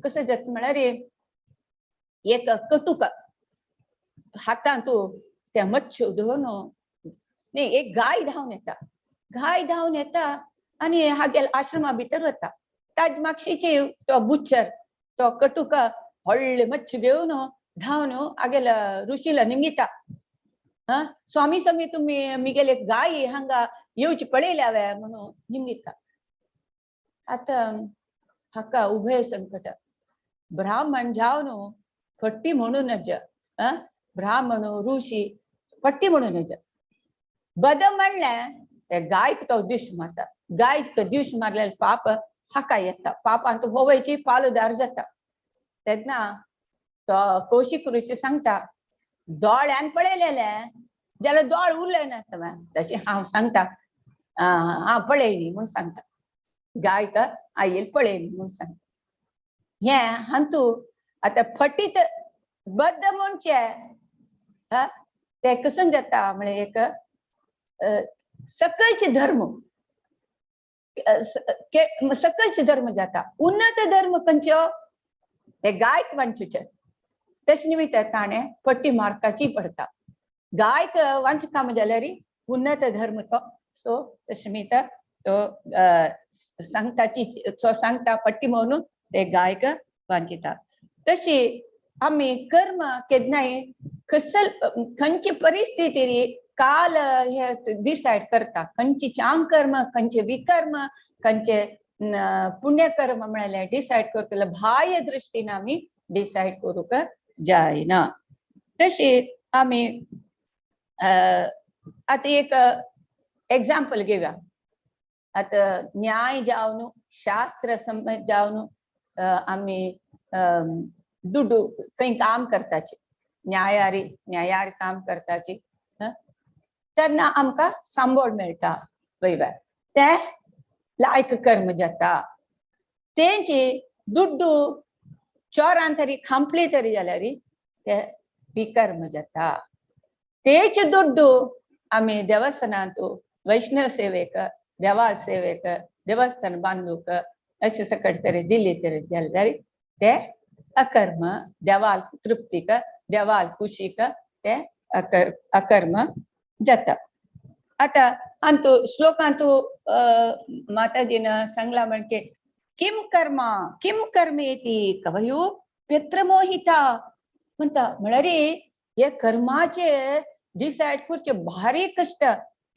कसो जाता म्हळ्यार एक कटुक हातांत ते मच्छी धरून नाही एक गाय धावून येता आणि हागेल आश्रमा भितर वता ताज मागशीचे तो बुच्चर तो कटुका व्हडले मच्छ घेवन धावन आगेल ऋषीला निमगिता स्वामी स्वामी तुम्ही मिगेले गाय हांगा येवची पळयल्या म्हणून निमगिता आता हाका उभय संकट ब्राह्मण जावन फट्टी म्हणूनच ब्राह्मण ऋषी फट्टी म्हणूनच बद म्हणल्या गायक तो दिश मारता गायक दिश मारलेले पाप हाका येता पापांत होवयची पालुदार जाता तेन्ना तो कौशिक ऋषी सांगता दोळ्यान पळयलेले जाल्यार दोळ उरले ना तशें हांव सांगता हांव पळयली म्हूण सांगता गायक आयेल पळयली म्हूण सांगता हे हांतू आता फटीत बद्द म्हणचे ते कसं जाता म्हणजे एक सकलचे धर्म सकलचे धर्म जाता उन्नत धर्म खंयच्यो ते गायक वांचुचे तशे निमित्त ताणें फट्टी मारपाची पडता गायक वांच काम जाल्यार उन्नत धर्म तो सो तशे निमित्त तो सांगता पट्टी म्हणून ते गायक वांचिता तशी आम्ही कर्म केन्नाय कसल खंयची परिस्थिती काल हे डिसायड करता खंयची चांग कर्म खंयचे विकर्म खंयचे पुण्यकर्म म्हळ्यार डिसायड करतले बाह्य दृश्टीन आम्ही डिसायड करूंक जायना तशी आम्ही आता एक एग्जाम्पल घेऊया आता न्याय जावन शास्त्र समज जावन आम्ही दुडू खंय काम करताचे न्यायारी काम करताचे तेन्ना आमकां सांबळ मेळटा वयव्यार ते लायक कर्म जाता तेंची दुड्डू चोरान तरी खांपली तरी जाल्यार ते विकर्म जाता तेच दुड्डू आमी देवस्थानांत वैष्णव सेवेक देवाल सेवेक देवस्थान बांदूक अशें सकट तरी दिली तरी जाल्यार ते अकर्म देवाल तृप्तीक देवाल खुशीक ते अकर्म जाता आता अंतु श्लोकांतू माताजीन सांगला म्हणजे किम कर्मेति कवयो व्यत्र मोहिता म्हणता म्हळ्यार हे कर्माचे डिसायड करचे भारी कष्ट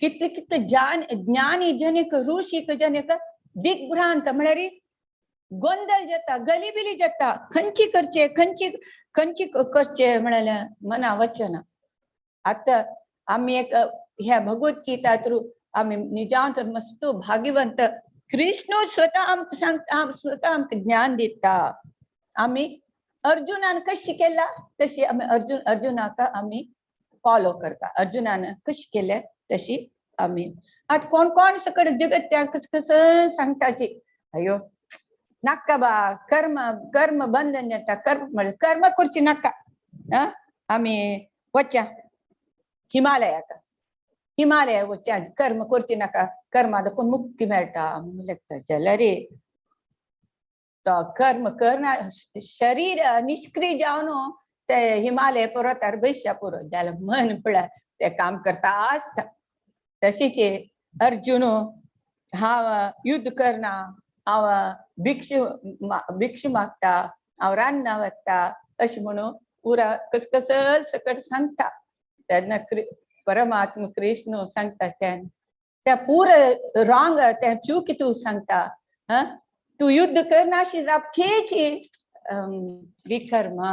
कितले कितले ज्ञानी जनिक ऋषीक जनिक दिग्भ्रांत म्हळ्यार गोंधळ जाता गलिबिली जाता खंयची करचे म्हळ्यार मना वचना आता आम्ही एक ह्या भगवद्गीता थ्रू आम्ही निजांत मस्त भाग्यवंत कृष्ण स्वतः आमकां ज्ञान दिता आम्ही अर्जुनान कशी केला तशी आम्ही अर्जुनाक आम्ही फॉलो करता अर्जुनान कशी केले तशी आम्ही आता कोण कोण सकट जगत त्या कसं सांगताची अयो नाका बा कर्म बंधन जाता कर्म करची नाका आम्ही वच्चा हिमालया वच्चा कर्म करची नाका कर्मा देखून मुक्ती मेळटा म्हणटा जाल्यार तो कर्म करना शरीर निष्क्रिय जावन ते हिमालय पर्वतार बसया पुरो जाल्यार मन पळय ते काम करता आसता तशीच अर्जुन हांव युद्ध करना हांव भिक्ष मागता हांव रान्ना वता अशें म्हणून पुरा कसकसल सकट सांगता तेन्ना परमात्मा कृष्ण सांगता त्या पुरा रॉंग त्या चूक तू सांगता तू युद्ध करनाशी रापचेची विकर्म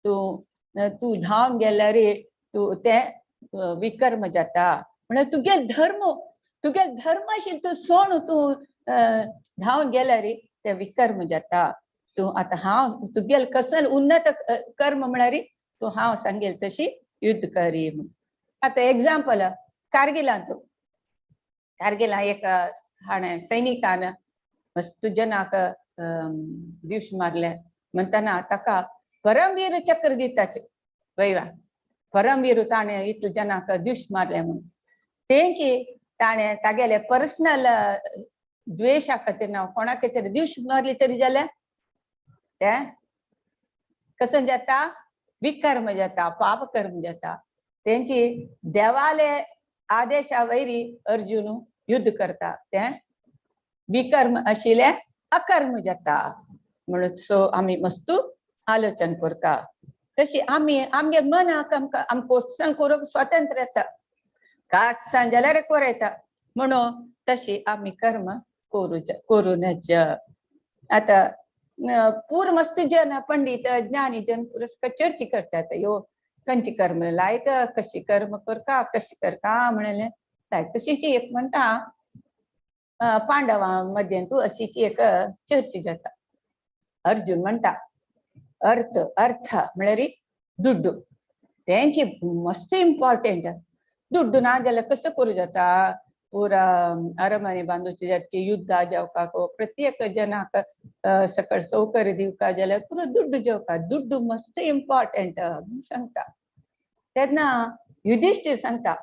तू धांवन गेल्यार तू ते विकर्म जाता म्हळ्यार तुगे धर्म आशिल्लो तू सोण तू धांवन गेल्यार ते विकर्म जाता तू आता हांव तुगेल कसल उन्नत कर्म म्हळ्यार तू हांव सांगेल तशी युद्ध करी आता एग्जाम्पल कारगिलां एक हाणे सैनिकान मस्त जनाक दिवश मारले म्हणटना ताका परमवीर चक्र दिताचे वयवा परमवीर ताणें इतले जनाक दिवश मारले म्हणून तेंची ताणें तागेले पर्सनल द्वेषा खातीर ना कोणा खातीर दिवश मारली तरी जाल्यार ते कसं जाता विकर्म जाता पाप कर्म जाता तेंची देवाले आदेशा वैरी अर्जुन युद्ध करता ते विकर्म आशिल्ले अकर्म जाता म्हणून सो आम्ही मस्त आलोचन करता तशी आम्ही आमगे मनाक आमकां क्वेश्चन करूंक स्वतंत्र आसा कास जाल्यार कोरयता म्हणून तशी आम्ही कर्म करूनच आता पूर मस्त जन पंडित ज्ञानी जन पुरस्कार चर्चा करतात यो खंयची कर्म लायक कशी कर्म करता कशी करता म्हणले तशीची एक म्हणता पांडवां मध्ये तू अशीची एक चर्चा जाता अर्जुन म्हणता अर्थ अर्थ म्हळ्यार दुड्डू तेंची मस्त इम्पॉर्टंट दुड्डू ना जाल्यार कसं करूं जाता पुरा अरमने बांदूचे जातकी युद्धा जेवपाक प्रत्येक जनाक सकळ सौकर्य दिवका जाल्यार पुरो दुड्डू जेवका दुड्डू मस्त इम्पॉर्टंट सांगता तेन्ना युधिष्ठीर सांगता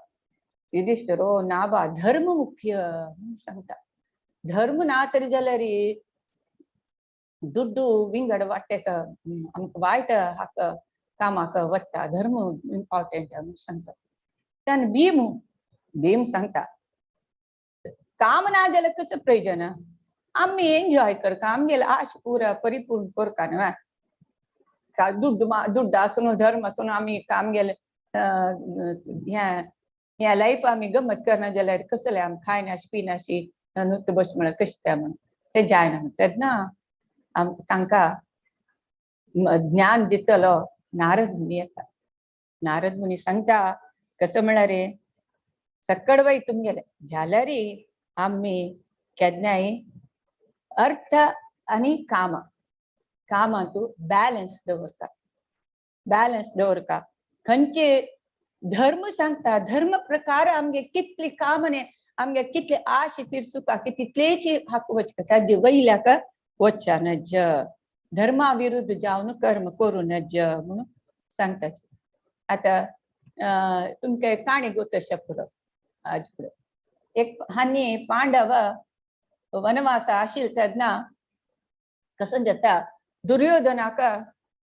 युधिष्ठीर ओ ना बा धर्म मुख्य सांगता धर्म ना तरी जाल्यार दुड्डू विंगड वाटेक आमकां वायट हाक कामाक वता धर्म इम्पॉर्टंट सांगता तेन्ना भीम सांगता काम ना जाल्यार कसं प्रयोजन आम्ही एन्जॉय करता आमगेले आश पुरा परिपूर्ण करता न्हय दुड्ड आसून धर्म आसून आमी काम गेले ह्या लायफ आमी गमत करना जाल्यार कसले आमी खायनाशी पिनाशी नुस्तें बस म्हळ्यार कशें म्हण ते जायना तेन्ना तांकां ज्ञान दितलो नारद मुनी येता नारद मुनी सांगता कसं म्हळ्यार सकड वय तुमगेले जाल्यार आम्ही केन्नाय अर्थ आणि काम तू बॅलन्स दवरता खंयचे धर्म सांगता धर्म प्रकार आमगे कितली कामने आमगे कितले आश तिरसुका की तितलेची हाक वचका ताजे वयल्याक वचचा नज धर्मा विरुद्ध जावन कर्म करू नज म्हणून सांगता आता तुमके काणी गोतशा पुरो आज पुरो एक हानी पांडव वनवास आशिल तेन्ना कसं जाता दुर्योधनाक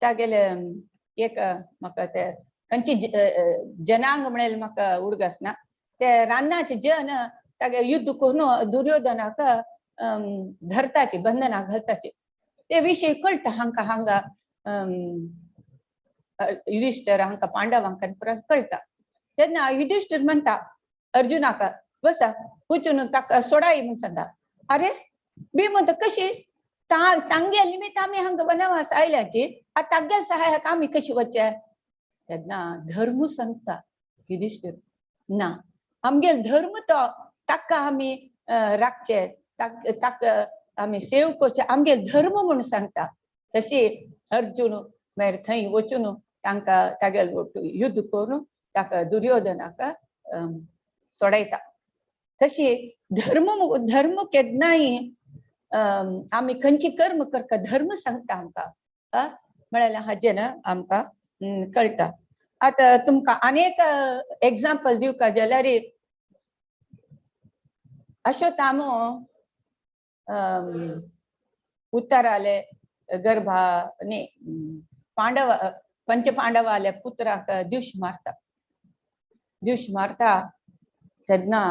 तागेले एक म्हाका ते खंयची जनांग म्हणल्यार म्हाका उडगसना ते रानाचे जन तागे युद्ध करून दुर्योधनाक धरताचे बंधनाक घालताचे ते विशय कळटा हांगा युधिष्ठिर हांकां पांडवांक कळटा तेन्ना युधिष्ठिर म्हणटा अर्जुनाक बसा वचून ताका सोडाय म्हूण सांगता अरे बी म्हणटा कशी तांगे निमित्त आमी हांगा वनवास आयल्याची तागेल सहाय्याक आमी कशी वचचे तेन्ना धर्म सांगता युधिष्ठिर ना आमगेल धर्म तो ताका आमी राखचे ताका आमी सेव करचे आमगेल धर्म म्हणून सांगता तशी अर्जुन मागीर थंय वचून तांकां तागेल युद्ध करून ताका दुर्योधनाक सोडयता तशी धर्म केन्नाय आमी खंयची कर्म करता धर्म सांगता आमकां म्हळ्यार हाजेन आमकां कळटा आता तुमकां अनेक एग्जाम्पल दिवका जाल्यार अश्वत्थामा उत्तराले गर्भाने पांडव पंच पांडवाले पुत्राक दिवश मारता तेन्ना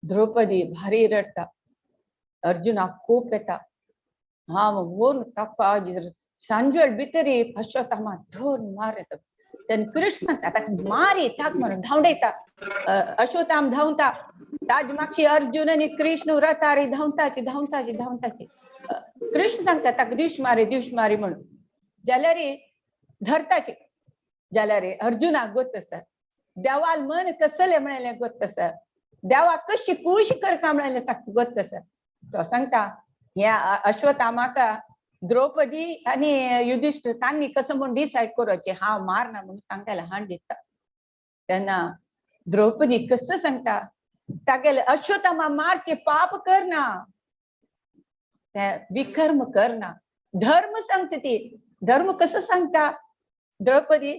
द्रौपदी भारी रडता अर्जुनाक खूप येता वोन ताका सांजवेळ भितर अश्वत्थामा धरून मारता तेन्ना कृष्ण सांगता ताका मारी ताक म्हणून धांवडयता अश्वत्थामा धांवता ताज मागची अर्जुन आनी कृष्ण रथारी धांवताची कृष्ण सांगता ताका दिवश मारी म्हणून जाल्यार धरताची जाल्यार अर्जुनाक गोत आसा देवाल मन कसले म्हळें गोत आसा देवा कशी खुश करता म्हळें ताका गोत आसा तो सांगता ह्या अश्वत्थामाक द्रौपदी आनी युधिष्ठिर तांणी कसं म्हूण डिसायड करचे हांव मारना म्हणून तांगेले हांड दिता तेन्ना द्रौपदी कसं सांगता तागेले अश्वत्थामा मारचे पाप करना विकर्म करना धर्म सांगता ती धर्म कसं सांगता द्रौपदी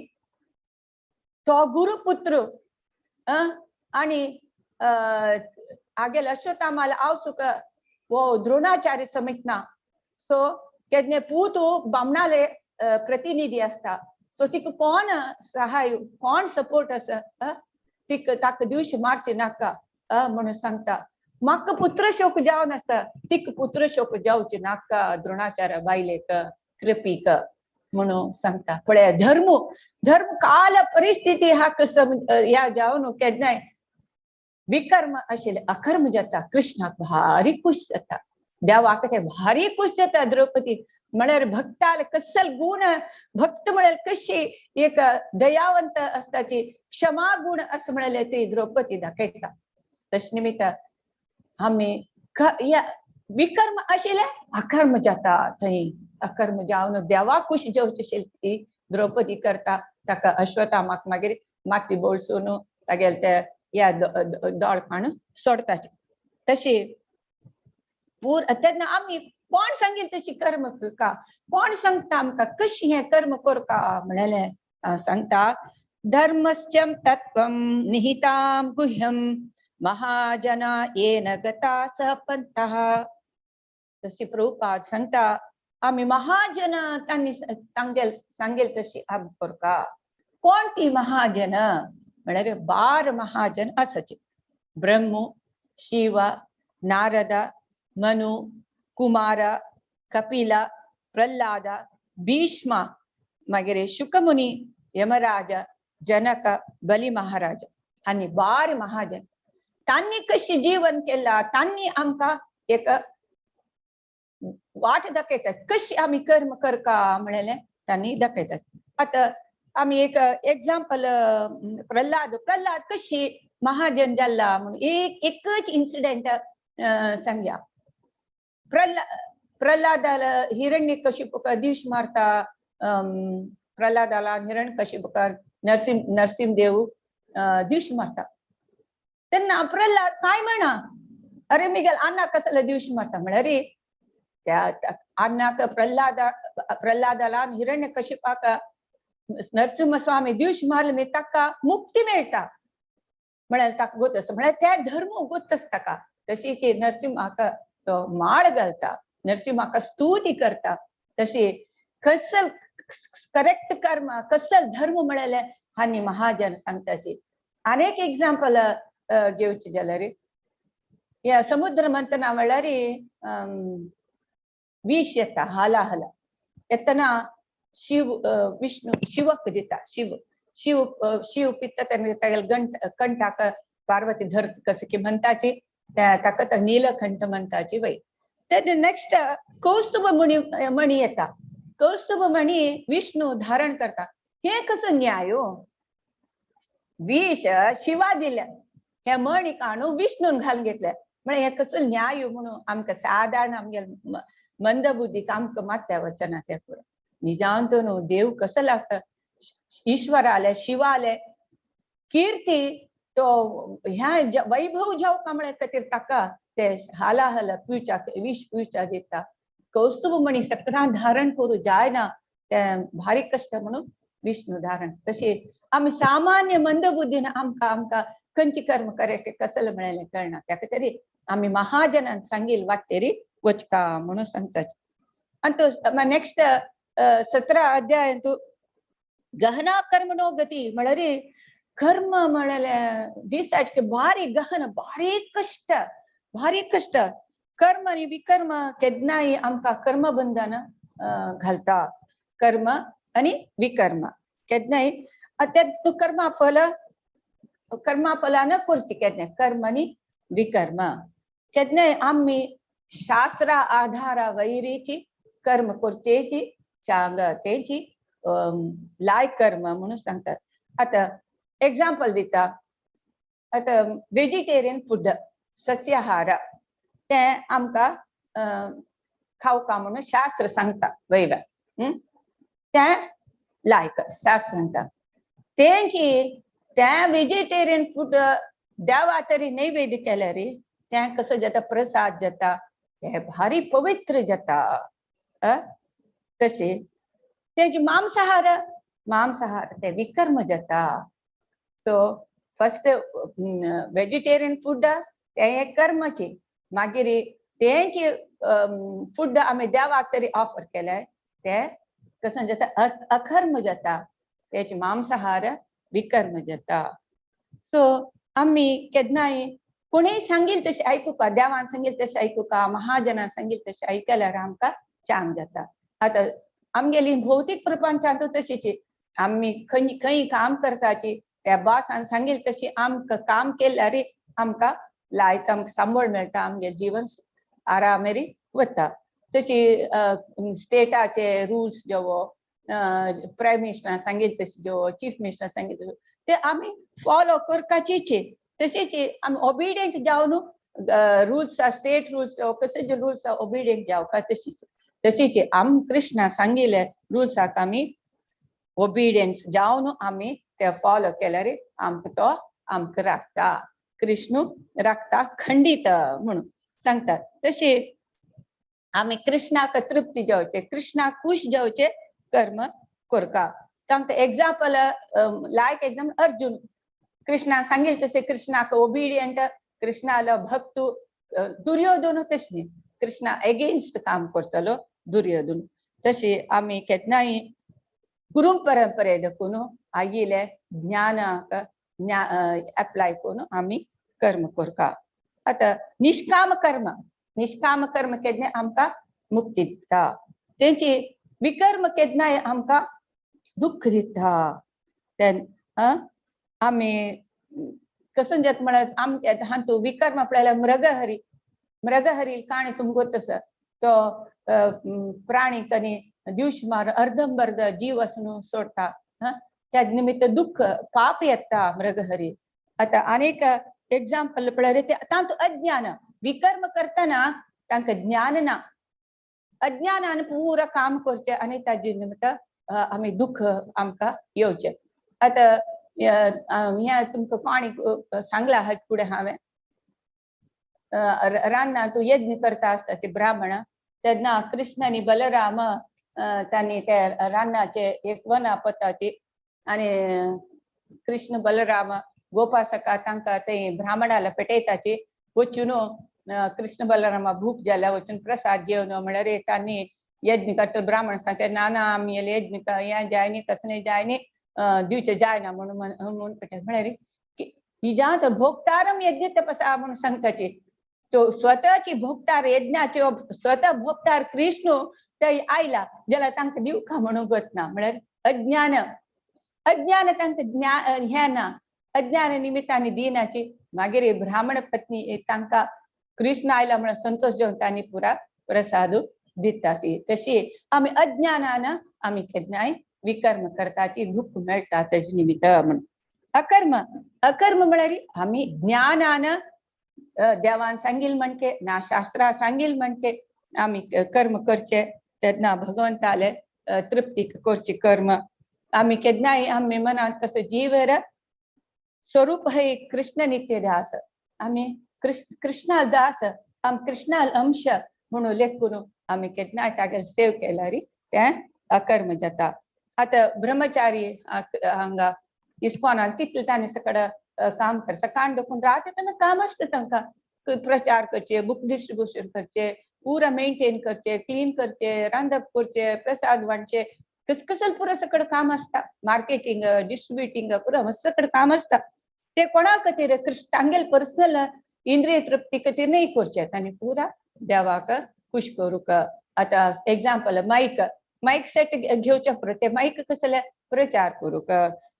तो गुरुपुत्र आणि आगेल अश्वत्थामाला आवसुक वो द्रोणाचार्य समितना सो केन्ने पूत बामणाले प्रतिनिधी असता सो तिका कोण सहाय कोण सपोर्ट आसा तिक ताका दिवशी मारचे नाका म्हणून सांगता. म्हाका पुत्र शोक जावन आसा, तिक पुत्र शोक जावचे नाका द्रोणाचार्य बायलेक कृपीक म्हणून सांगता. पळय धर्म काल परिस्थिती हाक या जावन केन्नाय विकर्म आशिल्ले अकर्म जाता. कृष्णाक भारी खुश जाता, देवाक ते भारी खुश जाता. द्रौपदी म्हळ्यार भक्ताल कसल गुण, भक्त म्हळ्यार कशी एक दयावंत असताची, क्षमा गुण असं म्हळ्यार ती द्रौपदी दाखयता. तशे निमित्त आमी या विकर्म आशिल्ले अकर्म जाता. थंय अकर्म जावन देवा खुश जावची ती द्रौपदी करता. ताका अश्वत्थामाक मागीर माती बोळसून तागेले ते या दोळखाण सोडताचे. तशी तेन्ना आमी कोण सांगील तशी कर्म करका, कोण सांगता आमकां कशी हे कर्म करका म्हणाले सांगता. धर्मस्यं तत्वं निहितां गुह्यं महाजना येन गता सहपंथः. तशी प्रभुपाद सांगता आम्ही महाजन त्यांनी सांगेल तशी आम करका. कोण ती महाजन म्हळ्यार 12 महाजन आसाचे. ब्रह्म, शिव, नारद, मनु, कुमार, कपिला, प्रल्हाद, भीष्म, मागीर शुकमुनी, यमराज, जनक, बली महाराज आणि 12 महाजन. त्यांनी कशी जीवन केला, त्यांनी आमकां एक वाट दाखयतात कशी आम्ही कर्म करका म्हळेले त्यांनी दाखयतात. आता आम्ही एक एक्झाम्पल प्रल्हाद कशी महाजन जाल्ला म्हणून एकच इन्सिडेंट सांगया. प्रल्हादाला हिरण्यकशिपूक दिश मारता. प्रल्हादाला हिरण्यकशिपूक नरसिंहदेव दिश मारता. तेन्ना प्रल्हाद काय म्हणा, अरे मिगेल अन्ना कसला दिवश मारता म्हळ्यार त्या अन्नाक प्रल्हादाला हिरण्यकशिपाक नरसिंहस्वामी दिवश मारले मी ताका मुक्ती मेळटा म्हळ्यार ताका गोत आसता. म्हळ्यार त्या धर्म गोत आसता ताका. तशीच नरसिंहाक तो माळ घालता, नरसिंहाक स्तुती करता. तशी कसल करेक्ट कर्म, कसल धर्म म्हळ्यार हानी महाजन सांगताची. अनेक एक्झाम्पल घेवची जाल्यार या समुद्र मंथना म्हळ्यार विष येता हाला येतना विष्णू शिवक दिता. शिव पित्त कंठाक पार्वती धर कसं की म्हणताची ताका नीलकंठ म्हणताची वय. तर नेक्स्ट कौस्तुभ मणी येता. कौस्तुभ मणी विष्णू धारण करता. हे कसं न्याय हो, विष शिवा दिल्या हे मणी काणू विष्णून घालून घेतल्या म्हणजे हे कसं न्याय म्हणून आमकां साधारण आमगे मंदबुद्धीक आमकां मात्या वचना. त्या पुढे निजांत न्हू देव कसं लागता. ईश्वर आले, शिव आले, कीर्ती तो ह्या वैभव जाव कांबळे खातीर ताका ते हाला पिवच्या विष पिवच्या दिता. कौस्तुभ मणी सगळ्यां धारण करूं जायना, ते भारी कष्ट म्हणून विष्णू धारण. तशी आमी सामान्य मंदबुद्धीन आमकां खंयची कर्म करके कसले म्हळेलें कळना. ताका तरी आमी महाजनान सांगील वाटेरी वचका म्हणून सांगतात. आणि तो नेक्स्ट 17 अध्याय तू गहना कर्मणो गती म्हळ्यार कर्म म्हळेलें डिसायड की भारी गहन भारी कष्ट कर्म आणि विकर्म केन्नाय आमकां कर्मबंधन घालता. कर्म आणि विकर्म केन्नाय ते कर्माफलान करची केन्नाय कर्म आणि विकर्म. केन्नाय आमी शास्त्रा आधारा वैरीची कर्म करचेची चांग तेची लाय कर्म म्हणून सांगतात. आता एक्झाम्पल दिता. आता वेजिटेरियन फूड सस्याहार ते आमकां खावका म्हणून शास्त्र सांगता वैव ते लायक शास्त्र सांगता. तेंची त्या वेजिटेरियन फूड देवा तरी नैवेद्य केल्यार ते कसं जाता प्रसाद जाता, ते भारी पवित्र जाता. तसे तेजी मांसाहार ते विकर्म जाता. सो फर्स्ट वेजिटेरियन फूड ते कर्मची, मागीर तेंची फूड आमी देवाक तरी ऑफर केल्यार ते कसं जाता अकर्म जाता. तेचे मांसाहार विकर्म जाता. सो आम्ही केन्नाय कोणी सांगील तशें आयकुपा, देवान सांगील तशें आयकुपा, महाजनान सांगील तशें आयकल्यार आमकां चांग जाता. आतां आमगेली भौतीक प्रपंचांतूय तशीच आमी खंय काम करताची त्या बॉसान सांगील तशी आमकां काम केल्यार आमकां लायक आमकां सांबळ मेळटा, आमगे जीवन आरामेरी वता. तशी स्टेटाचे रुल्स जेवो प्रायम मिनिस्टरान सांगील तशें जेवो, चीफ मिनिस्टरान सांगील तशें ते आमी फॉलो करपाचीच. तशेंच आमी ओबिडियंट जावन रुल्स स्टेट रुल्स कसले रुल्स ओबिडियंट जावपा तशीच आम कृष्णा सांगिल्ले रुल्साक आमी ओबिडियन्स जावन आमी ते फॉलो केल्यार आमकां तो आमकां राखता. कृष्ण राखता खंडीत म्हणून सांगतात. तशी आमी कृष्णाक तृप्ती जावचे, कृष्णाक खुश जावचे कर्म करता. तांकां एग्जाम्पल लायक एग्जाम्पल अर्जुन कृष्णा सांगील तशें कृष्णाक ओबिडियंट, कृष्णालो भक्त. दुर्योधन तशें कृष्णा एगेन्स्ट काम करतलो दुर्योधन. तशी आमी केन्नाय गुरू परंपरे देखून आयिल्ले ज्ञानाक अप्लाय करून आमी कर्म करता. आतां निष्काम कर्म केन्ना आमकां मुक्ती दिता. तेंची विकर्म केन्नाय आमकां दुःख दिता. आमी कसं जाता म्हळ्यार आमच्या हातूंत विकर्म आपल्याला मृगहरी काणी तुमकां तसं तो प्राणी कनी दिवशमार अर्धंबर्ध जीव वचून सोडता. त्या निमित्त दुःख पाप येता मृगहरी. आतां अनेक एग्जाम्पल पळयल्यार ते तांतूं अज्ञान विकर्म करतना तांकां ज्ञान ना. अज्ञानान पुरा काम करचें आनी ताजे निमित्त आमी दुःख आमकां येवचें. आतां हे तुमकां कोणी सांगला हाजे फुडें हांवें रान्नां तूं यज्ञ करता आसता ते ब्राह्मण तेन्ना कृष्ण आनी बलराम तांणी ते रान्नाचे एक वन आपताची आनी कृष्ण बलराम गोपासका तांकां ते ब्राह्मणाला पेटयताची वचून कृष्ण बलरामा भूक जाल्या वचून प्रसाद घेवन म्हळ्यार तांणी यज्ञ करता. ब्राह्मण सांगता ना ना आमी यज्ञ हें जायनी कसलें जायनी दिवचें जायना म्हणून पेटय म्हळ्यार हिजांत भोगतारम यज्ञ तपसा म्हणून सांगताची. तो स्वताची भोगतार यज्ञाचे स्वता भोगतार कृष्ण थंय आयला जाल्यार तांकां दिवका म्हणून वतना. म्हळ्यार अज्ञान तांकां हें ना. अज्ञान निमित्तान दिनाची. मागीर ब्राह्मण पत्नी तांकां कृष्ण आयला म्हणून संतोष जेवन तांणी पुरा प्रसाद दितासी. तशी आमी अज्ञानान आमी केन्नाय विकर्म करताची दुःख मेळटा तेजे निमित्त म्हणून. अकर्म म्हळ्यार आमी ज्ञानान देवान सांगील म्हणके ना शास्त्रा सांगील म्हणके आमी कर्म करचे तेन्ना भगवंताले तृप्ती करची कर्म. आमी केन्नाय आमी मनांत कसो जीव स्वरूप हे कृष्ण नित्य दास. आमी कृष्णा दास आम कृष्णा अंश म्हणून लेखून आमी केन्नाय तागेले सेव केल्यार तें अकर्म जाता. आतां ब्रह्मचारी हांगा इस्कॉनान कितले तांणी सकड काम कर सकाळ देखून रात तेन्ना काम आसता तांकां. प्रचार करचे, बुक डिस्ट्रीब्यूशन करचे, पुरा मेंटेन करचे, क्लीन करचे, रांदप करचे, प्रसाद वांटचे, कसं पुरा सकड काम आसता. मार्केटिंग डिस्ट्रीब्युटिंग पुरा सकड काम आसता. ते कोणा खातीर तांगेल पर्सनल इंद्रिय तृप्ती खातीर न्ही करचे तांणी पुरा देवाक खुश करूंक. आतां एग्जाम्पल मायक सेट घेवचे पुरो ते मायक कसले प्रचार करूंक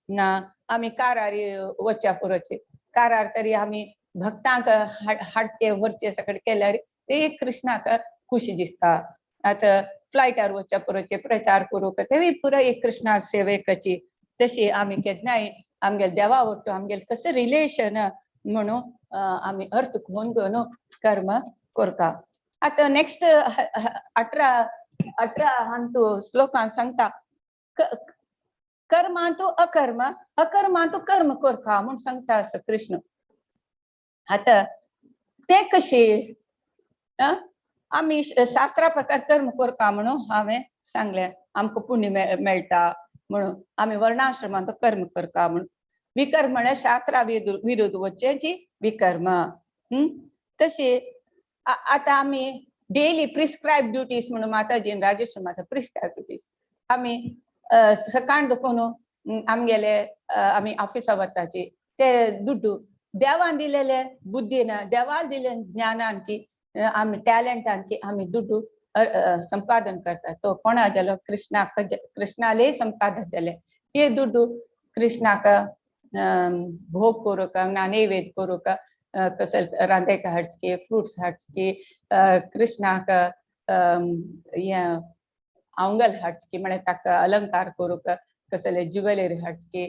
ना. आमी कारार वचच्या पुरोचे कारार तरी आमी भक्तांक हाडचे व्हरचे सकड केल्यार ते कृष्णाक खुशी दिसता. आतां फ्लायटार वचच्या पुरोचे प्रचार करूंक तेवूय पुरो एक कृष्णा सेवेकाची. तशी आमी केन्नाय आमगेले देवा वरतो आमगेले कसं रिलेशन म्हणून आमी अर्थ करून घेवन कर्म करता. आतां नेक्स्ट 18 हांतू श्लोकान सांगता कर्मांतू अकर्मांतू कर्म करता म्हूण सांगता असो कृष्ण. आतां ते कशी आमी शास्त्रा प्रकार कर्म करता म्हणून हांवें सांगलें. आमकां पुण्य मेळटा म्हणून आमी वर्णाश्रमांत कर्म करता म्हणून. विकर्म म्हळ्यार शास्त्रा विरुद्ध वचचे जी विकर्म. तशी आतां आमी डेली प्रिस्क्रायब ड्युटीज म्हणून माताजीन राजेश्रमाचो प्रिस्क्रायब ड्युटीज आमी सकाळ देखून आमगेले आमी ऑफिसां वताची ते दुड्डू देवान दिलेले बुद्धीन देवाल दिले ज्ञानांकी आम्ही टॅलेंटांकी आम्ही दुड्डू संपादन करतात तो कोणा गेलो कृष्णाले संपादन दिले हे दुड्डू कृष्णाक भोग करूक ना नैवेद्य करूक कसं रांदेक हाडचकी फ्रुट्स हाडचकी कृष्णाक अवंगल हाडचकी म्हळ्यार ताका अलंकार करूक कसले ज्युवेलरी हाडचकी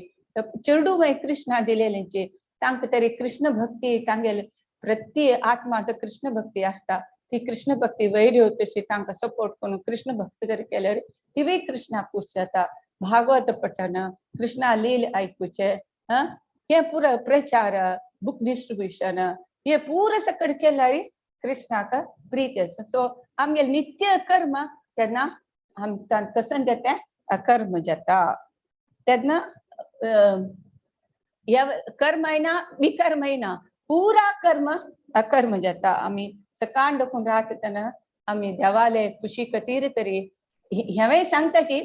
चेडू मागीर कृष्णा दिलेलींची तांकां तरी कृष्ण भक्ती तांगेले प्रती आत्माक कृष्ण भक्ती आसता ती कृष्ण भक्ती वैर्यो तशी तांकां सपोर्ट करून कृष्ण भक्ती जर केल्यार तिवूय कृष्णाक खूश जाता भागवत पठन कृष्णा लील आयकुचे हे पुरो प्रचार बुक डिस्ट्रीब्यूशन हे पुरो सकट केल्यार कृष्णाक प्रीती आसता सो आमगेले नित्य कर्म तेन्ना आमकां कसन जाता अकर्म जाता तेन्ना कर्म येना विकर्म येना पुरा कर्म अकर्म जाता आम्ही सकाळ देखून रात तेन्ना आम्ही देवाले खुशी खातीर तरी हेवें सांगताची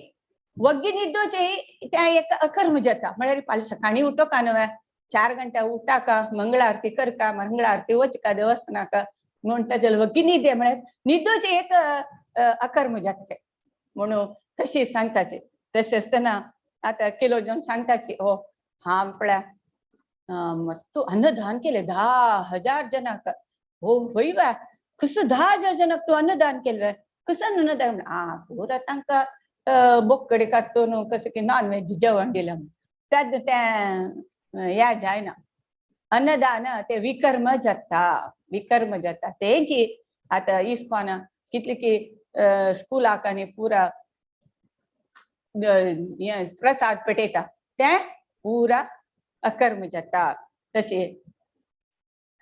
वग्गी निड्डोचे त्या एक अकर्म जाता म्हळ्यार फाल्यां सकाळी उठो का न्हय 4 घंटा उठा का मंगळ आरती कर का मंगळ आरती वच का देवस्थानाक म्हणटा जाल्यार वग्गी न्हिदे म्हळ्यार न्हिदोचे एक अकर्म जाता म्हणून तशी सांगताची तशें आसतना आता किलो जन सांगताची हो हा आपल्या मस्त अन्नदान केले 10,000 जनाक हो वय बा कसं 10,000 जनाक तू अन्नदान केलं कसं अन्नदान पुरा तांकां बोकडे काडून कसं की नॉन व्हेज जेवण दिलं या जायना अन्नदान ते विकर्म जाता तेची आता इस्कॉन कितले की स्कुलाक आनी पुरा प्रसाद पेटयता ते पुरा अकर्म जाता तशें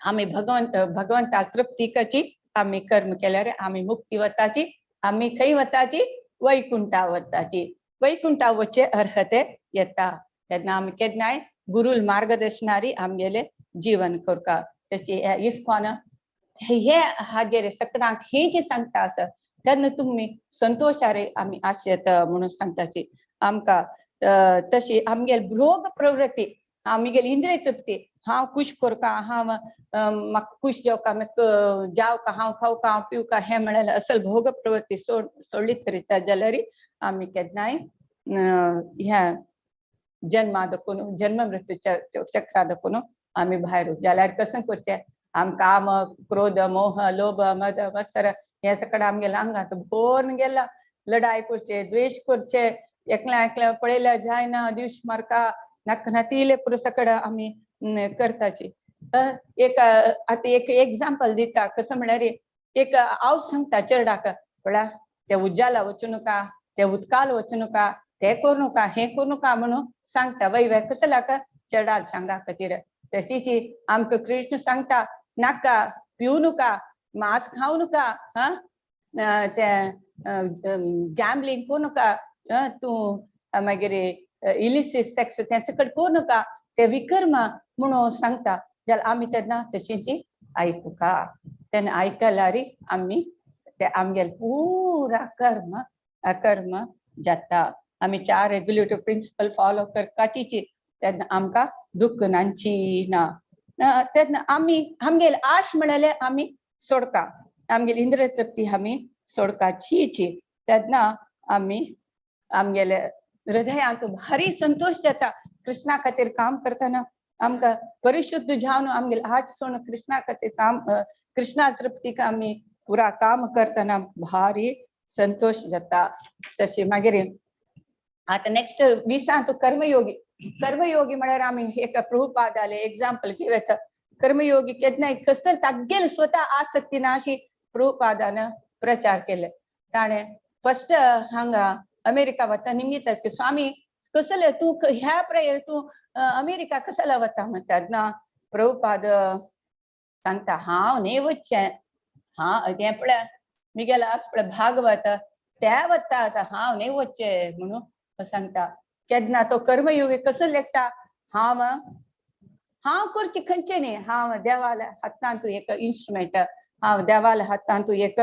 आम्ही भगवंता तृप्ती करची आम्ही कर्म केल्यार आम्ही मुक्ती वताची आम्ही खंय वताची वैकुंठा वताची वैकुंठा वचे अर्हते येता तेन्ना आमी केन्नाय गुरुल मार्गदर्शनारी आमगेले जीवन करता तशी इस्कॉन हे हाजेर सगळ्यांक हे जे सांगता आसा तेन्ना तुमी संतोषारे आमी आशेत म्हणून सांगताची आमकां तशी आमगेली भोग प्रवृत्ती आमगेली इंद्रिय तृप्ती हांव खुश करता हांव म्हाका खुश जावका हांव खावका हांव पिवका हें म्हळ्यार असल भोग प्रवृत्ती सोडली तरी जाल्यार आमी केन्नाय ह्या जन्मा देखून जन्म मृत्यूच्या चक्रा देखून आमी भायर जाल्यार कशें करचें आमकां काम क्रोध मोह लोभ मद मत्सर हे सकट आमगेले आंगांत भरून गेला लढाई करचे द्वेष करचे एकल्या पळयल्या जायना दिवश मारका नाका तिले पुरो सकट आमी करताची एक आता एक एग्जाम्पल दिता कसं म्हळ्यार एक हांव सांगता चेडवाक पळय ते उज्जाला वचूं नाका ते उदकाल वचूं नाका ते करूं नाका हें करूं नाका म्हणून सांगता वय कसं लाका चेडाक सांगा खातीर तशीच आमकां कृष्ण सांगता नाका पिवू नाका मांस खावं नाका ते गॅम्बलिंग करूं नाका तूं मागीर इलिसीट सेक्स ते सकट करूं नाका ते विकर्म म्हणून सांगता जाल्यार आमी तेन्ना तशींची आयकुका तेन्ना आयकल्यार आमी ते आमगेले पुरा कर्म अकर्म जाता आमी 4 रेग्युलेटरी प्रिंसिपल फॉलो करपाची तेन्ना आमकां दुख्ख नांची ना तेन्ना आमी आमगेले आश म्हळ्यार आमी सोडका आमगेली इंद्रिय तृप्ती आमी सोडपाची तेन्ना आमी आमगेले हृदयांत भारी संतोष जाता कृष्णा खातीर काम करतना आमकां परिशुद्ध जावन आमगेले आश सोडून कृष्णा खातीर काम कृष्णा तृप्तीक आमी पुरा काम करतना भारी संतोष जाता तशें मागीर आता नेक्स्ट विसांत कर्मयोगी म्हळ्यार आमी एक प्रभुपादाले एग्जाम्पल घेवं कर्मयोगी केन्नाय कसले तागेले स्वता आसक्ती ना अशी प्रभुपादान प्रचार केले ताणें फर्स्ट हांगा अमेरिका वता निमताच की स्वामी कसले तूं ह्या प्रेयर तूं अमेरिका कसला वता म्हणटात ना प्रभुपाद सांगता हांव न्ही वचचें तें पळय मिगेल आस पळय भागवत त्या वता आसा हांव न्ही वचचें म्हणून सांगता केन्ना तो कर्मयोगी कसो लेखता हांव करचें खंयचें न्ही हांव देवाल्या हातांत एक इन्स्ट्रुमेंट हांव देवाल्या हातांत एक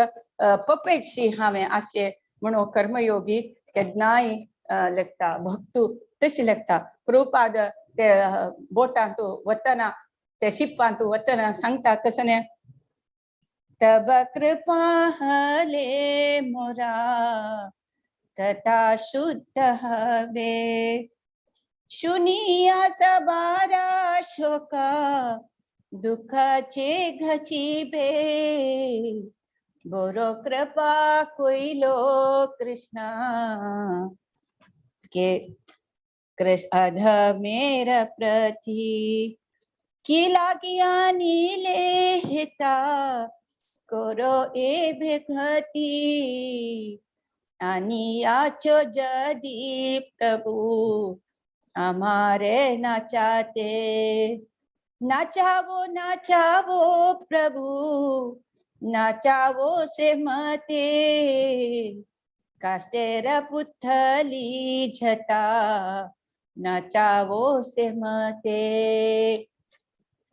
पपेटशी हांवें आशें म्हणून कर्मयोगी केन्नाय लेखता भक्तू तशी लेखता प्रभुपाद ते बोटां तू वतना ते शिप्पां तू वतना सांगता कसं ने तब कृपा हले मोरा तथा शुद्ध हवे शुनिया सबारा शोका दुःखाचे घचिबे बोरो कृपा कोइलो कृष्णा के कृष्ण अधमेर प्रति किला किया नीले हिता कोरो ए भेगती आनियाचो जदी प्रभु हमारे नाचाते नाचावो प्रभु नाचावो से मते कास्टेर पुथली झटा नाचावो से मते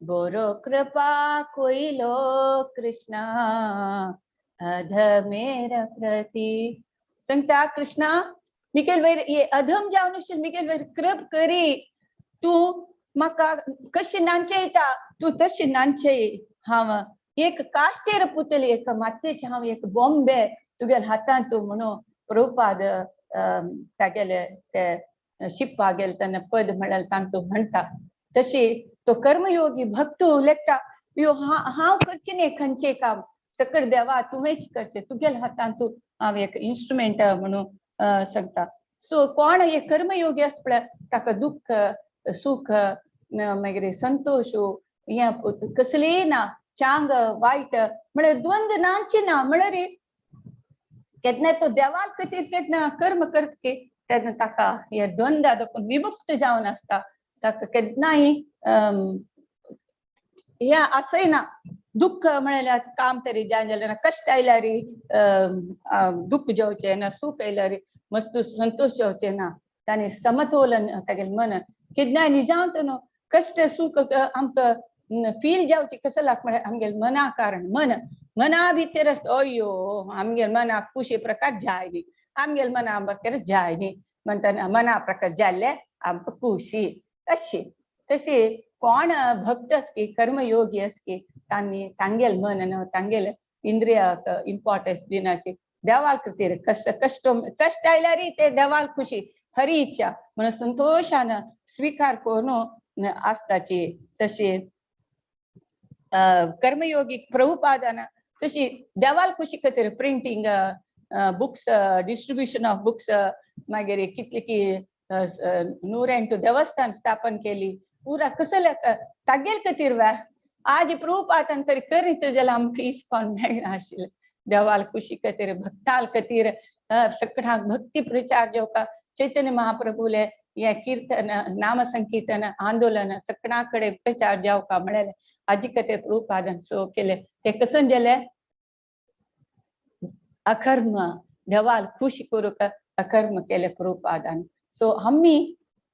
बोरो कृपा कोइलो कृष्णा अधमेर प्रति संगता कृष्णा मिकेल वैर ये अधम जावनुशील मिकेल वैर कृप करी तू म्हाका कशी नांचयता तू तशी नांचय हांव एक काश्टेर पुतली एक मातयेचे हांव एक बॉम्बे तुगेल्या हातांत तू म्हणून प्रभुपाद तागेले ते शिप्पा गेले तेन्ना पद म्हळ्यार तांकां तू म्हणटा तशी तो कर्मयोगी भक्त उलयता हांव करचें न्ही खंयचें काम सकट देवा तुवेंच करचें तुगेल्या हातांत तू हांव एक इन्स्ट्रुमेंट म्हणून सांगता सो कोण हे कर्मयोगी आसता पळय ताका दुःख सुख मागीर संतोष हे कसलेय ना चांग वायट म्हळ्यार द्वंद्व नांचे ना म्हळ्यार केन्ना तो देवा खातीर केन्ना कर्म करतकी तेन्ना ताका हे द्वंद्व देखून विमुक्त जावन आसता ताका केन्नाय हे असंय ना दुःख म्हळ्यार काम तरी जाल्यार कष्ट आयल्यार दुःख जेवचें ना सुख आयल्यार मस्त संतोष जेवचें ना ताणें समतोलन तागेलें मन केन्नाय निजांत न्हू कष्ट सुख आमकां फील जावची कसं लाग म्हळ्यार आमगेलें मना कारण मना भितर आसता अय्यो आमगेल्या मनाक खुशी प्रकाश जाय न्ही आमगेल्या मना भितर जाय न्ही म्हणटना मना प्रकाश जाल्ले आमकां खुशी तशी कोण भक्त आसकी कर्मयोगी आसकी तांणी तांगेलें मन तांगेलें इंद्रियाक इम्पॉर्टन्स दिनाची देवाल खातीर कष्ट आयल्यार ते देवाल खुशी खरी इच्छा म्हणून संतोषान स्वीकार करून आसताची तशी कर्मयोगी प्रभुपादान तशी देवाल खुशी खातीर printing books distribution of books मागीर कितले की 108 देवस्थान स्थापन केली पुरा कसले तागेल खातीर आज प्रभुपादान तरी करीत जाल्यार आमकां इस्कॉन मेळना आशिल्लें देवाल खुशी खातीर भक्ताल खातीर सगळ्यांक भक्ती प्रचार जेवका चैतन्य महाप्रभुले हे कीर्तन नाम संकीर्तन आंदोलन सगळ्या कडेन प्रचार जावका म्हळ्यार हाजे खातीर प्रभुपादान सो केले ते कसन जाले अकर्म देवाल खुश करूंक अकर्म केले प्रभुपादान सो आमी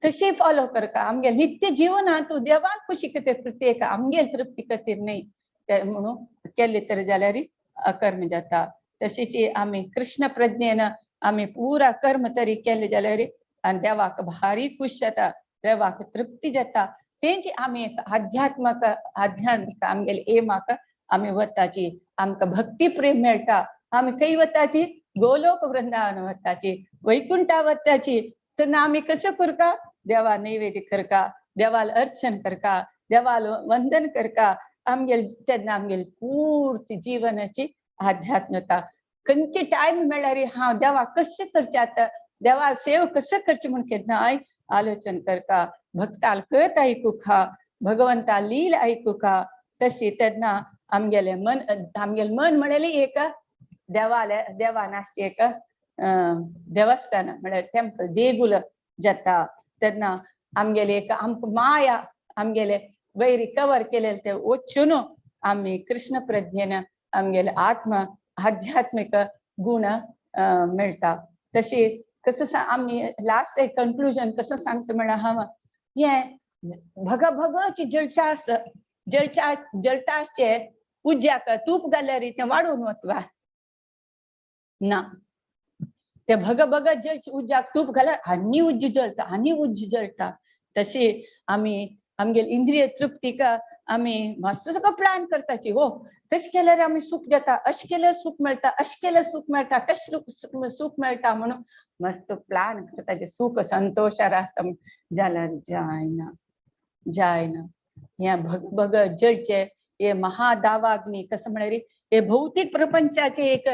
तशें फॉलो करता आमगे नित्य जिवनांत देवाल खुशी खातीर प्रत्येक आमगे तृप्ती खातीर न्ही ते म्हणून केले तर जाल्यार अकर्म जाता तशेंच आमी कृष्ण प्रज्ञेन आमी पुरा कर्म तरी केले जाल्यार आनी देवाक भारी खुश जाता देवाक तृप्ती जाता तेंची आमी आध्यात्मीक आमगेले एमाक आमी वताची आमकां भक्ती प्रेम मेळटा आमी खंय वताची गोलोक वृंदावन वताची वैकुंठा वताची तेन्ना आमी कसं करता देवा नैवेद्य करता देवाल अर्चन करता देवाल वंदन करता आमगेल तेन्ना आमगेली पूर्ती जिवनाची आध्यात्मता खंयचे टायम मेळ्यार हांव देवा कशें करचें देवा सेव कसं करचें म्हूण केन्नाय आलोचन करता भक्ताल कथ आयकुका भगवंता लील आयकुका तशी तेन्ना आमगेलें मन म्हळ्यार एक देवान आसचें एक देवस्थान म्हळ्यार टेंपल देगूळ जाता तेन्ना आमगेले एक आमकां माया आमगेले वैरी कवर केलेले ते वचून आमी कृष्ण प्रज्ञेन आमगेले आत्म आध्यात्मिक गुण मेळटा तशी कसं आमी लास्ट एक कन्क्लुजन कसं सांगता म्हळ्यार हांव हे भगची जळटाचे उज्याक तूप घाल्यार तें वाडून वतवा ना ते भग जळचे उज्याक तूप घाल्यार आनी उज्ज जळटा तशी आम्ही आमगे इंद्रिय तृप्ती का आम्ही मस्त सगळं प्लॅन करताची हो तश केल्यार आम्ही सुख जाता अश केल्यार सुख मेळटा अश केल्यार सुख मेळटा कश सुख मेळटा म्हणून मस्त प्लॅन करताचे सुख संतोषार आसता जाल्यार जायना ह्या भगत जडचे हे महादावाग्नी कसं म्हणाले हे भौतिक प्रपंचाचे एक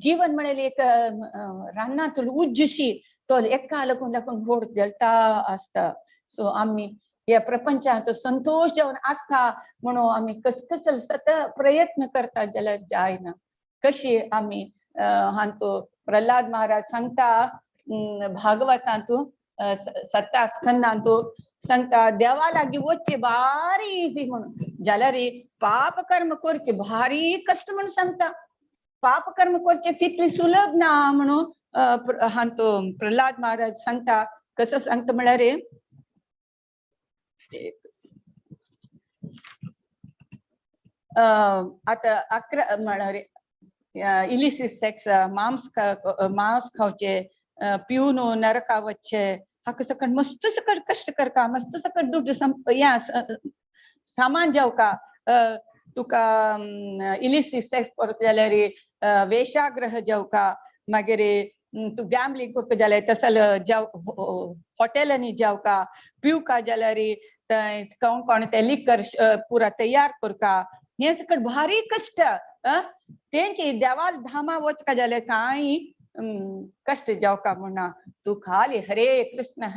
जीवन म्हणाले एक रानातून उज्जशी तो एका लागून होड जळता असता सो आम्ही या प्रपंचात संतोष जाऊन आसता म्हणून आम्ही कसल सतत प्रयत्न करता जाल्यार जायना कशी आम्ही हांतो प्रल्हाद महाराज सांगता भागवतांतू 7 स्कंदांतू सांगता देवा लागी वचचे भारी इजी म्हणून जाल्यार पाप कर्म करचे भारी कष्ट म्हणून सांगता पाप कर्म करचे तितले सुलभ ना म्हणून हांतो प्रल्हाद महाराज सांगता कसं सांगता म्हळ्यार आता 11 म्हळ्यार इलिसिट सेक्स मांस खावचे पिऊन नरका वचचे हाका सकट मस्त सकट कष्ट करता मस्त सकट दुड्ड सामान जावका तुका इलिसिट सेक्स करता जाल्यार वेश्याग्रह जावका मागीर तू गॅम्बलिंग करता जाल्यार तसल हॉटेलांनी जावका पिवका जाल्यार कोण ते लिकर पुरा तयार करता हे सकट भारी कष्ट तेंची देवाल धामा वचका जाल्यार कांय कष्ट जावका म्हणना तू खाली हरे कृष्ण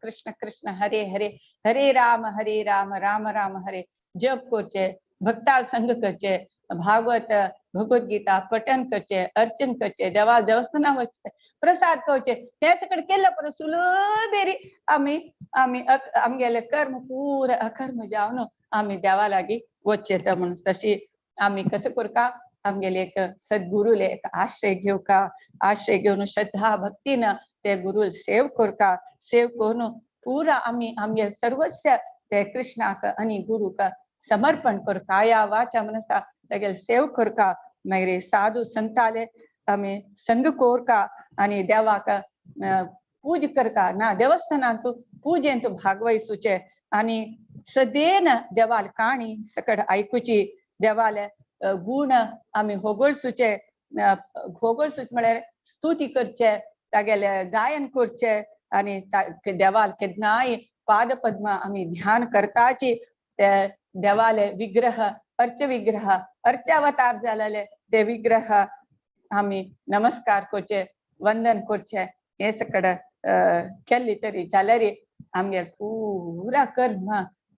कृष्ण कृष्ण हरे हरे हरे राम राम राम हरे जप करचे भक्ताल संग करचे भागवत भगवद्गीता पठन करचे अर्चन करचे देवा देवस्थाना वचचे प्रसाद खावचे हे सकट केलं पर सुलभेरी आमगेले कर्म पुरा अकर्म जावन आम्ही देवा लागी वचचे तर म्हणून तशी आम्ही कसं करता आमगेले एक सद्गुरुले एक आश्रय घेवन श्रद्धा भक्तीन ते गुरु सेव करता सेव करून पुरा आम्ही आमगे सर्वस्व ते कृष्णाक आणि गुरुक समर्पण करता काया वाचा मनसा तेगेले सेव करता मागीर साधू संताले आम्ही संग कोरता आणि देवाक पूज करता ना देवस्थानांत पूजेंत भागवयसूचे आणि सदेन देवाल काणी सकट आयकुची देवाले गुण आम्ही होगळसूचे म्हळ्यार स्तुती करचे तागेले गायन करचे आणि देवाल केन्नाय पाद पद्म आम्ही ध्यान करताची ते देवाले विग्रह अर्चावतार जालेले ते विग्रह आम्ही नमस्कार करचे वंदन करचे हे सकट केल्ली तरी जाल्यार आमगे पुरा कर्म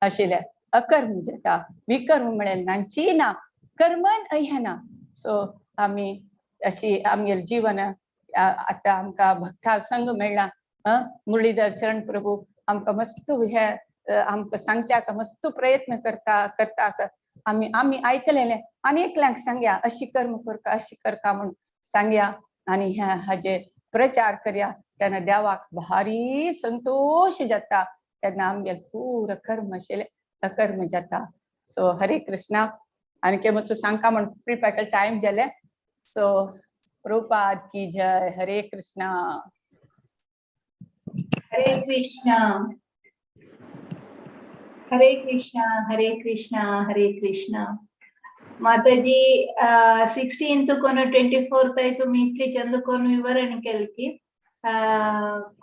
आशिल्ले अकर्म जाता विकर्म म्हळ्यार नांची ना कर्मन अह्यना सो आम्ही अशी आमगे जीवन आता आमकां भक्ताल संग मेळ्ळा मुरलीधर शरण प्रभू आमकां मस्त हे आमकां सांगच्याक मस्त प्रयत्न करता आसा आम्ही आयकलेले अनेकल्यांक सांगया अशी कर्म करता म्हणून सांगया आणि हाजे प्रचार करया तेन्ना देवाक भारी संतोष जाता तेन्ना आमगे पुरो कर्म आशिल्ले अकर्म जाता सो हरे कृष्णा आणखी मातसो सांगता म्हण प्रिपेटल टाइम जाले सो प्रभुपाद की जय हरे कृष्णा हरे कृष्णा हरे कृष्णा हरे कृष्णा हरे कृष्णा माताजी 16th कोण 24th तुम्ही इतली चंद कोण विवरण केली की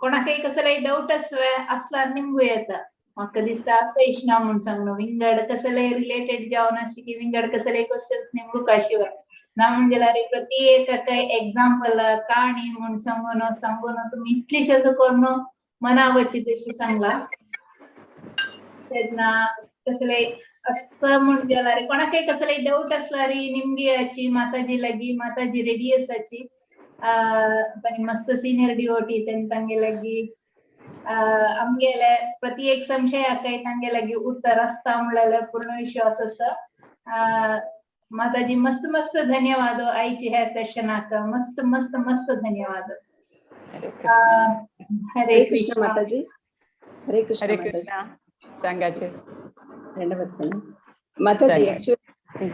कोणाकय कसले डाऊट असला निंबू येता म्हाका दिसता असं इश्ना म्हणून सांगणं विंगड कसले रिलेटेड जावन अशी की विंगड कसले क्वेश्चन्स निंबू काशिवा ना म्हणजे प्रति एक एक्झाम्पल काणी म्हणून सांगून तुम्ही इतली चंद कोण मनावची तशी सांगला तेन्ना कसले असं म्हणजे जाल्यार कोणाकय कसले डाऊट असला री निमगी याची माताजी लागी माताजी रेडी आसाची मस्त सिनियर डिओटी तांगे लागी आमगेले प्रति एक संशय आकाय तांगे लागी उत्तर आसता म्हणल्यार पूर्ण विश्वास आसा माताजी मस्त मस्त धन्यवाद आईची ह्या सेशनाक मस्त मस्त मस्त धन्यवाद हरे कृष्ण माताजी हरे कृष्ण सांगाचे धन्यवाद माताजी एक्चुअली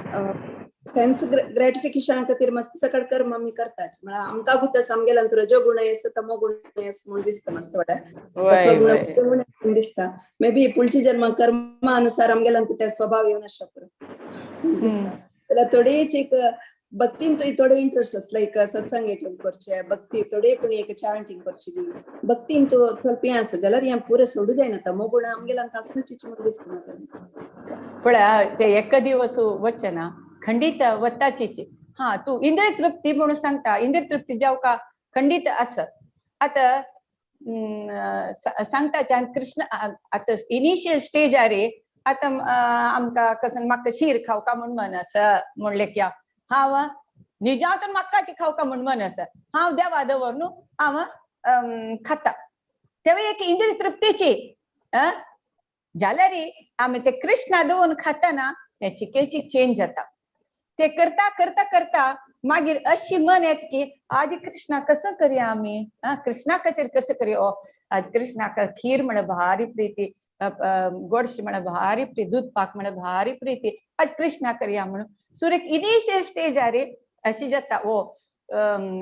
सेन्स ग्रेटिफिकेशन खातीर मस्त सकट कर्म आमी करतात म्हळ्यार आमकां भुतस आमगेलो रजोगुण येस तमोगुण येस म्हूण दिसता मस्त थोड्या सत्वगुण म्हूण दिसता मे बी पुढची जन्म कर्मा अनुसार आमगेलो ते स्वभाव येवन शकता जाल्यार थोडीच एक भक्तीन थोडो इंटरेस्ट आसलो एक सत्संग अटेंड करचे भक्ती थोडे पूण एक चांटिंग करची भक्तीन तूं ಸ್ವಲ್ಪ हें आसा जाल्यार हें पुरें सोडू जायना तमोगुण आमगेलो आसनच म्हूण दिसता म्हाका पण ते एक दिवस वचना खंडित वताची हा तू इंद्रिय तृप्ती म्हणून सांगता इंद्रिय तृप्ती जावका खंडित आस आता सांगता कृष्ण आता इनिशियल स्टेज रे आता आमकां कसं म्हाका शीर खावका म्हूण मन आसा म्हणलें की हांव निजांतून म्हाकाची खावका म्हूण मन आसा हांव देवा दवर न्हू हांव खाता तेव्हा एक इंद्रिय तृप्तीची जाल्यार आमी ते कृष्णा दवरून खाताना त्याची केची चेंज जाता ते करता करता करता मागीर अशी मन येत की आज कृष्णा कसं करूया आमी कृष्णा खातीर कसं करूया आज कृष्णाक खीर म्हण भारी प्रीती गोडशी म्हण भारी प्रीती दूध पाक म्हण भारी प्रीती आज कृष्णा करूया म्हणून सुरेख इनिशियल स्टेज रे अशी जाता ओ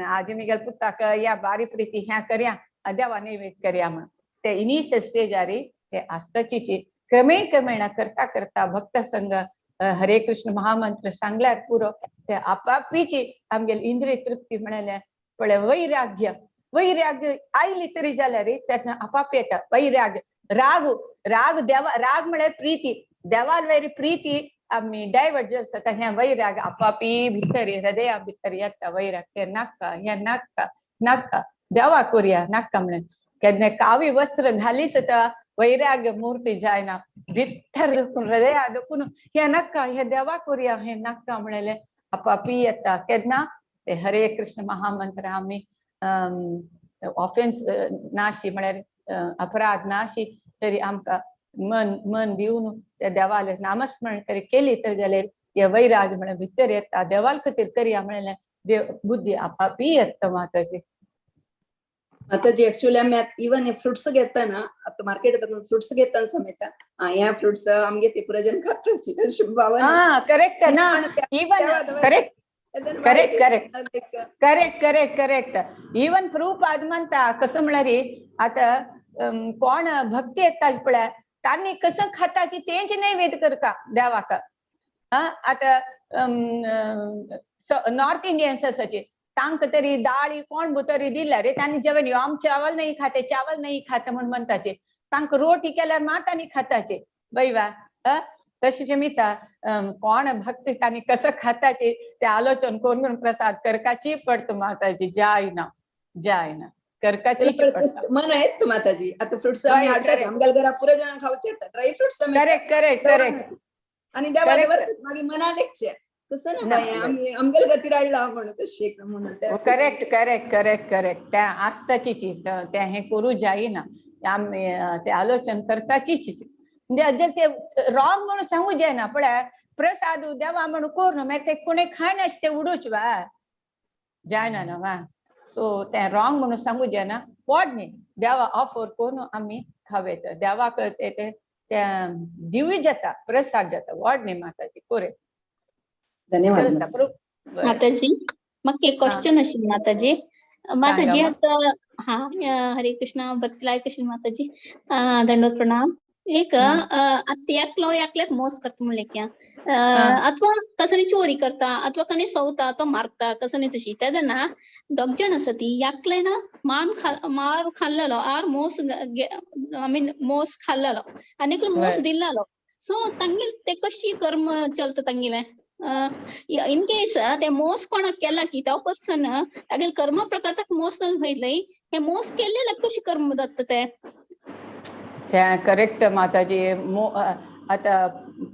आज मिगेल पुताक या भारी प्रीती ह्या करया देवा नैवेद्य करया म्हणून ते इनिशियल स्टेज रे ते आस्ताची क्रमेण क्रमेण करता करता भक्त संघ हरे कृष्ण महामंत्र सांगल्यार पुरो ते आपापीची आमगेली इंद्रिय तृप्ती म्हणाल्या पळय वैराग्य वैराग्य आयली तरी जाल्यार त्यातून आपाप येता वैराग्य राग राग देवा राग म्हळ्यार प्रीती देवाल वेरी प्रीती आमी डायवर्ट जाता हे वैराग आपापी भितर हृदया भितर येता वैराग हे नाका हे नाका नाका देवा करूया नाका म्हणून केन्ना कावी वस्त्र घाली सुद्धा वैराग्य मूर्ती जायना भितर हृदया दुखून हे नाका हे देवा करूया हे नाका म्हणले आपापी येता केन्ना ते हरे कृष्ण महामंत्र आमी ऑफेन्स नाशी म्हळ्यार अपराध नाशी तरी आमकां मन मन दिवन त्या देवाले नामस्मरण तरी केली तर जाल्यार हे वैराग म्हळ्यार भितर येता देवाल खातीर करया म्हणले देव बुद्धी आपापी येता माताजी आता जी ऍक्च्युअली आम्ही इवन फ्रुट्स घेताना आता मार्केट फ्रुट्स घेताना समेत ह्या फ्रुट्स आमगे ते पुराजन खातात भावना करेक्ट ना even correct correct correct correct correct correct even proof आज म्हणता कसं म्हळ्यार आता कोण भक्ती येता पळय तांणी कसं खाताची तेंच नैवेद्य करता देवाक आता नॉर्थ इंडियन्स आसाचे तांकां तरी दाळी कोण भितरी दिल्या रे तांणी जेवण आम चावल नाही खाते म्हणून म्हणताचे तांकां रोटी केल्यार मातांनी खाताचे बैवा तशें मिता कोण भक्ती तांणी कसं खाताचे ते आलोचन करून प्रसाद करपाची पडता माताजी जायना जायना करपाची मन आहेत माताजी आता फ्रुट्स आम्ही हाडटात आमगेल्या घरा पुरो जाणां खावचे dry fruits correct correct correct आणि देवा दवरतात मागीर मना लेखचे तसं ना आम्ही आमगेल्या खातीर हाडला म्हणून तशें म्हणून करेक्ट करेक्ट करेक्ट करेक्ट त्या आसताची ते हे करू जायना आमी ते आलोचन करताचीच म्हणजे ते रॉंग म्हणून सांगू जायना पळय प्रसाद देवा म्हणून करून मागीर ते कोणी खायना ते उडूच वा जायना ना वा सो ते रॉंग म्हणून सांगू जायना वॉट न्ही देवा ऑफर करून आमी खावेत देवाक ते दिवी जाता प्रसाद जाता वॉट न्ही माताजी कोरे धन्यवाद माताजी म्हाका एक क्वेश्चन आशिल्लो माताजी माताजी आता हरे कृष्णा भक्तीलायक आशिल्लो माताजी दंडोत प्रणाम एक एकलो एकल्याक मोस करता म्हणले की अथवा कसं चोरी करता अथवा कने सवता अथवा मारता कसं नाही तशी तेदना दोग जण आसा ती एकले ना मार खाल्लेलो आर मोस आय मीन मोस खाल्लेलो आनी मोस दिल्लो सो तांगेल ते कशी कर्म चलता तांगेले इन केस ते मोस कोणाक केला की तो पर्सन तागेल कर्म प्रकार ताका मोस जायले हे मोस केल्लेला कशी कर्म जाता ते करेक्ट माताजी आता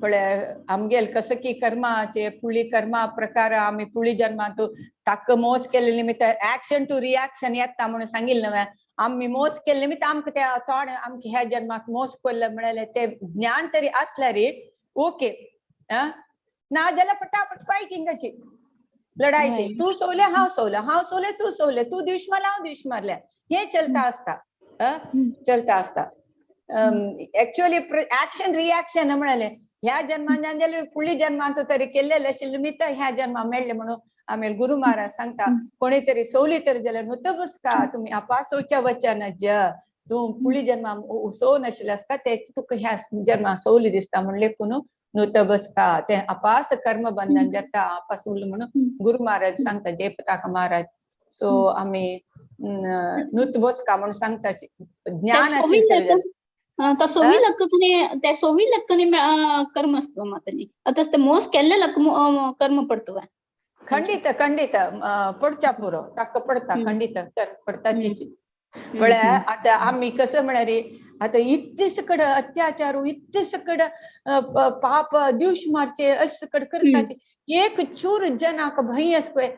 पळय आमगेल कसं की कर्माचे पुळी कर्मा प्रकार आम्ही पुळी जन्मात ताक मोस केले निमित्त ऍक्शन टू रिएक्शन येता म्हणून सांगिल्लें न्हय आम्ही मोस केले निमित्त आमकां ते थोड आमकां ह्या जन्माक मोस केल्ले म्हळ्यार ते ज्ञान तरी असल्यार ओके ना जाल्यार पटापट फायटिंगाची लढायची तू सोवले हांव सोवले तू सोवले तू दिश मारला हांव दिश मारल्या हे चलता आसता चलता आसता एक्चुअली ऍक्शन रिएक्शन म्हणाले ह्या जन्मान जाल्यार फुडली जन्मांत तरी केल्लेले आशिल्ले निमित्त ह्या जन्मा मेळ्ळे म्हणून आमेल गुरु महाराज सांगता कोणी तरी सोवली तरी जाल्यार नुत बसका तुम्ही आपासोच्या वचन तू फुडली जन्मा सोव नाशिल्ल्यास का ते तुका ह्या जन्मा सोवली दिसता म्हणले पुनू नुत बसका ते अपास कर्म बंधन जाता आपास उरलं म्हणून गुरु महाराज सांगता जय पताका महाराज सो आम्ही नुत बसका म्हणून सांगता ज्ञान असेल त्या सोवी लक्कने त्या सोवी लक्कने कर्म असतो माताजी आता ते मोस केल्ले कर्म पडतो ಖಂಡಿತ ಖಂಡಿತ पडचा पुरो ताका पडता खंडित पडताची म्हळ्यार आता आम्ही कसं म्हळ्यार आता इतके सकड अत्याचार इतके सकड पाप दिवश मारचे अशे सकड करताचे एक चूर जनाक भय असपय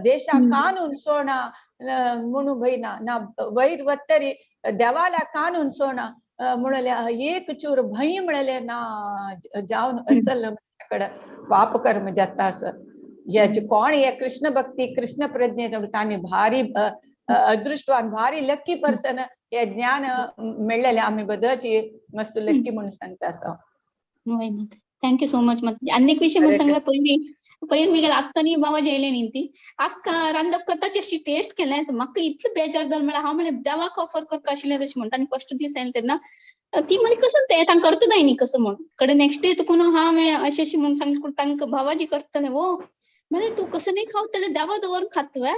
देशा कानून सोडा म्हणून भयना ना वैर वत्तरी देवाला कानून सोडा म्हणले एक चूर भय म्हणले ना जावन असल पाप कर्म जाता असं याची कोण या कृष्ण भक्ती कृष्ण प्रज्ञे तांणी भारी अदृष्टवान भारी लकी पर्सन हे ज्ञान मेळलेले आम्ही बदलची मस्त लकी म्हणून सांगता असं थँक्यू सो मच मत अनेक विषय म्हणून सांगला पयर मी अक्कानी बाबा जेले निंती अक्का रांदप करताची अशी टेस्ट केल्या म्हाका इतलं बेजार जालें म्हळ्यार हांव म्हणलें देवाक ऑफर करता आशिल्लें तशें म्हणटा आनी फर्स्ट दीस आयलें तेन्ना ती म्हणे कसं ते तांकां करता जाय न्ही कसं म्हणून कडे नेक्स्ट डे तुकून हांवें अशें अशें म्हणून सांगलें तांकां भावाजी करतलें वो म्हणे तू कसं नाही खाऊ त्याला देवा दवर खातोय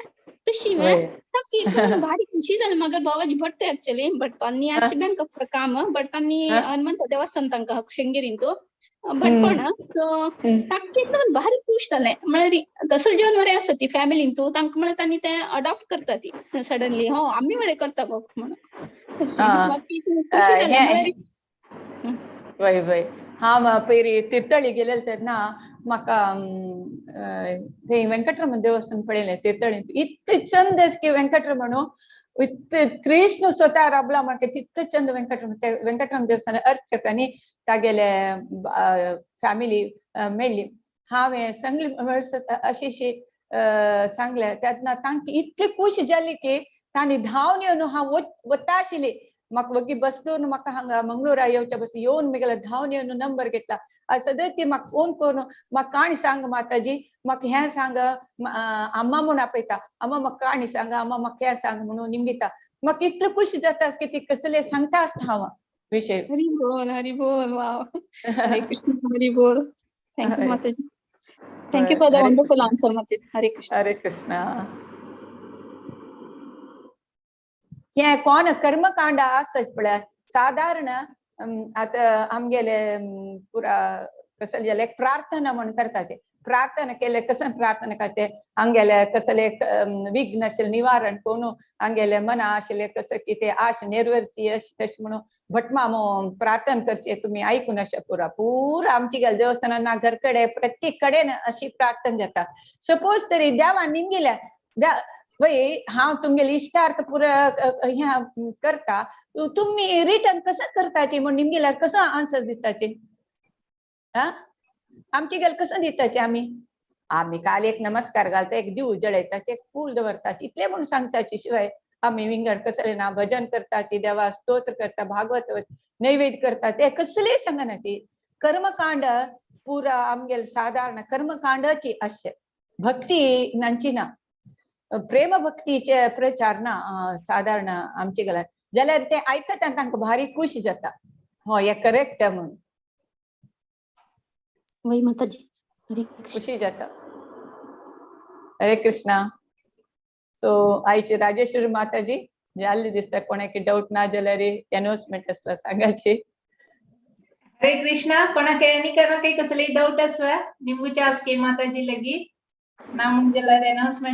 तशी भारी खुशी जाली म्हाका बाबाजी भट्ट एक्चुअली बट तांणी अशी बँक काम बट तांणी हनुमंत देवस्थान तांकां शेंगेरीन तो बट पण सो तांकां भारी खुश जालें म्हळ्यार तसं जेवण बरें आसा ती फॅमिलीन तू तांकां म्हळ्यार तांणी ते अडॉप्ट करता ती सडनली हो आम्ही बरें करता गो म्हणून बाकी खुशी जालें वय वय हांव पयरी तीर्थळी गेलेले तेन्ना म्हाका थंय वेंकटरमण देवस्थान पळयलें तीर्थळी इतके चंद की वेंकटरमण इतके कृष्ण स्वता राबला म्हाका तितके चंद वेंकटरमण देवस्थान अर्चकांनी तागेले फॅमिली मेळ्ळी हांवें सांगली अशी सांगलें तेन्ना तांकां इतकी खूश जाली की तांणी धांवन येवन हांव वता आशिल्ली म्हाका वगी बस करून म्हाका हांगा मंगळुरा येवच्या बस येवन म्हगेलो धांवन येवन नंबर घेतला सदांच ती म्हाका फोन करून म्हाका काणी सांग माताजी म्हाका हें सांग अम्मा म्हूण आपयता अम्मा म्हाका काणी सांग अम्मा म्हाका हें सांग म्हणून निमगिता म्हाका इतलें खुशी जाता की ती कसले सांगता आसता हांव विषय हरी बोल वाव हरे कृष्ण हरी बोल थँक्यू माताजी thank you for the wonderful answer माताजी हरे कृष्ण हे कोण कर्मकांड आसत पळय साधारण आता आमगेले पुरा कसले जाले प्रार्थना म्हण करता ते प्रार्थना केले कसं प्रार्थना करते हांगेले कसले विघ्न आशिल्ले निवारण कोण हांगेले मना आशिल्ले कसं की ते आश नेरवेरसी अशें तशें म्हणून भटमामो प्रार्थना करचे तुम्ही आयकून अशें पुरा आमची गेले देवस्थानान ना घर कडेन प्रत्येक कडेन अशी प्रार्थना जाता सपोज तरी देवान निमगेल्या वय हांव तुमगेले इश्टार्थ पुरो ह्या करता तुम्ही रिटर्न कसं करताचे म्हण निमगेल्यार कसं आन्सर दिताचे आमचे गेल कसं दिताचे आम्ही काल एक नमस्कार घालता एक दिव जळयताचे एक फूल दवरताचे इतले म्हणून सांगताचे शिवाय आम्ही विंगड कसले ना भजन करताचे देवा स्तोत्र करता भागवत नैवेद्य करता ते कसले सांगनाचे कर्मकांड पुरा आमगेल साधारण कर्मकांडाची अशे भक्ती नांची ना प्रेम भक्तीचे प्रचार ना साधारण आमचे गेला जाल्यार ते आयकता तांकां भारी खुशी जाता हो हे करेक्ट म्हणून वय माताजी हरे खुशी जाता हरे कृष्णा सो आयची राजेश्वरी माताजी जाल्ली दिसता कोणाक डाऊट ना जाल्यार अनाउन्समेंट आसला सांगाची हरे कृष्णा कोणाक एनी कसले डाऊट आसवा निमूच्या आसके माताजी लगी ना म्हणजे अनाउन्समेंट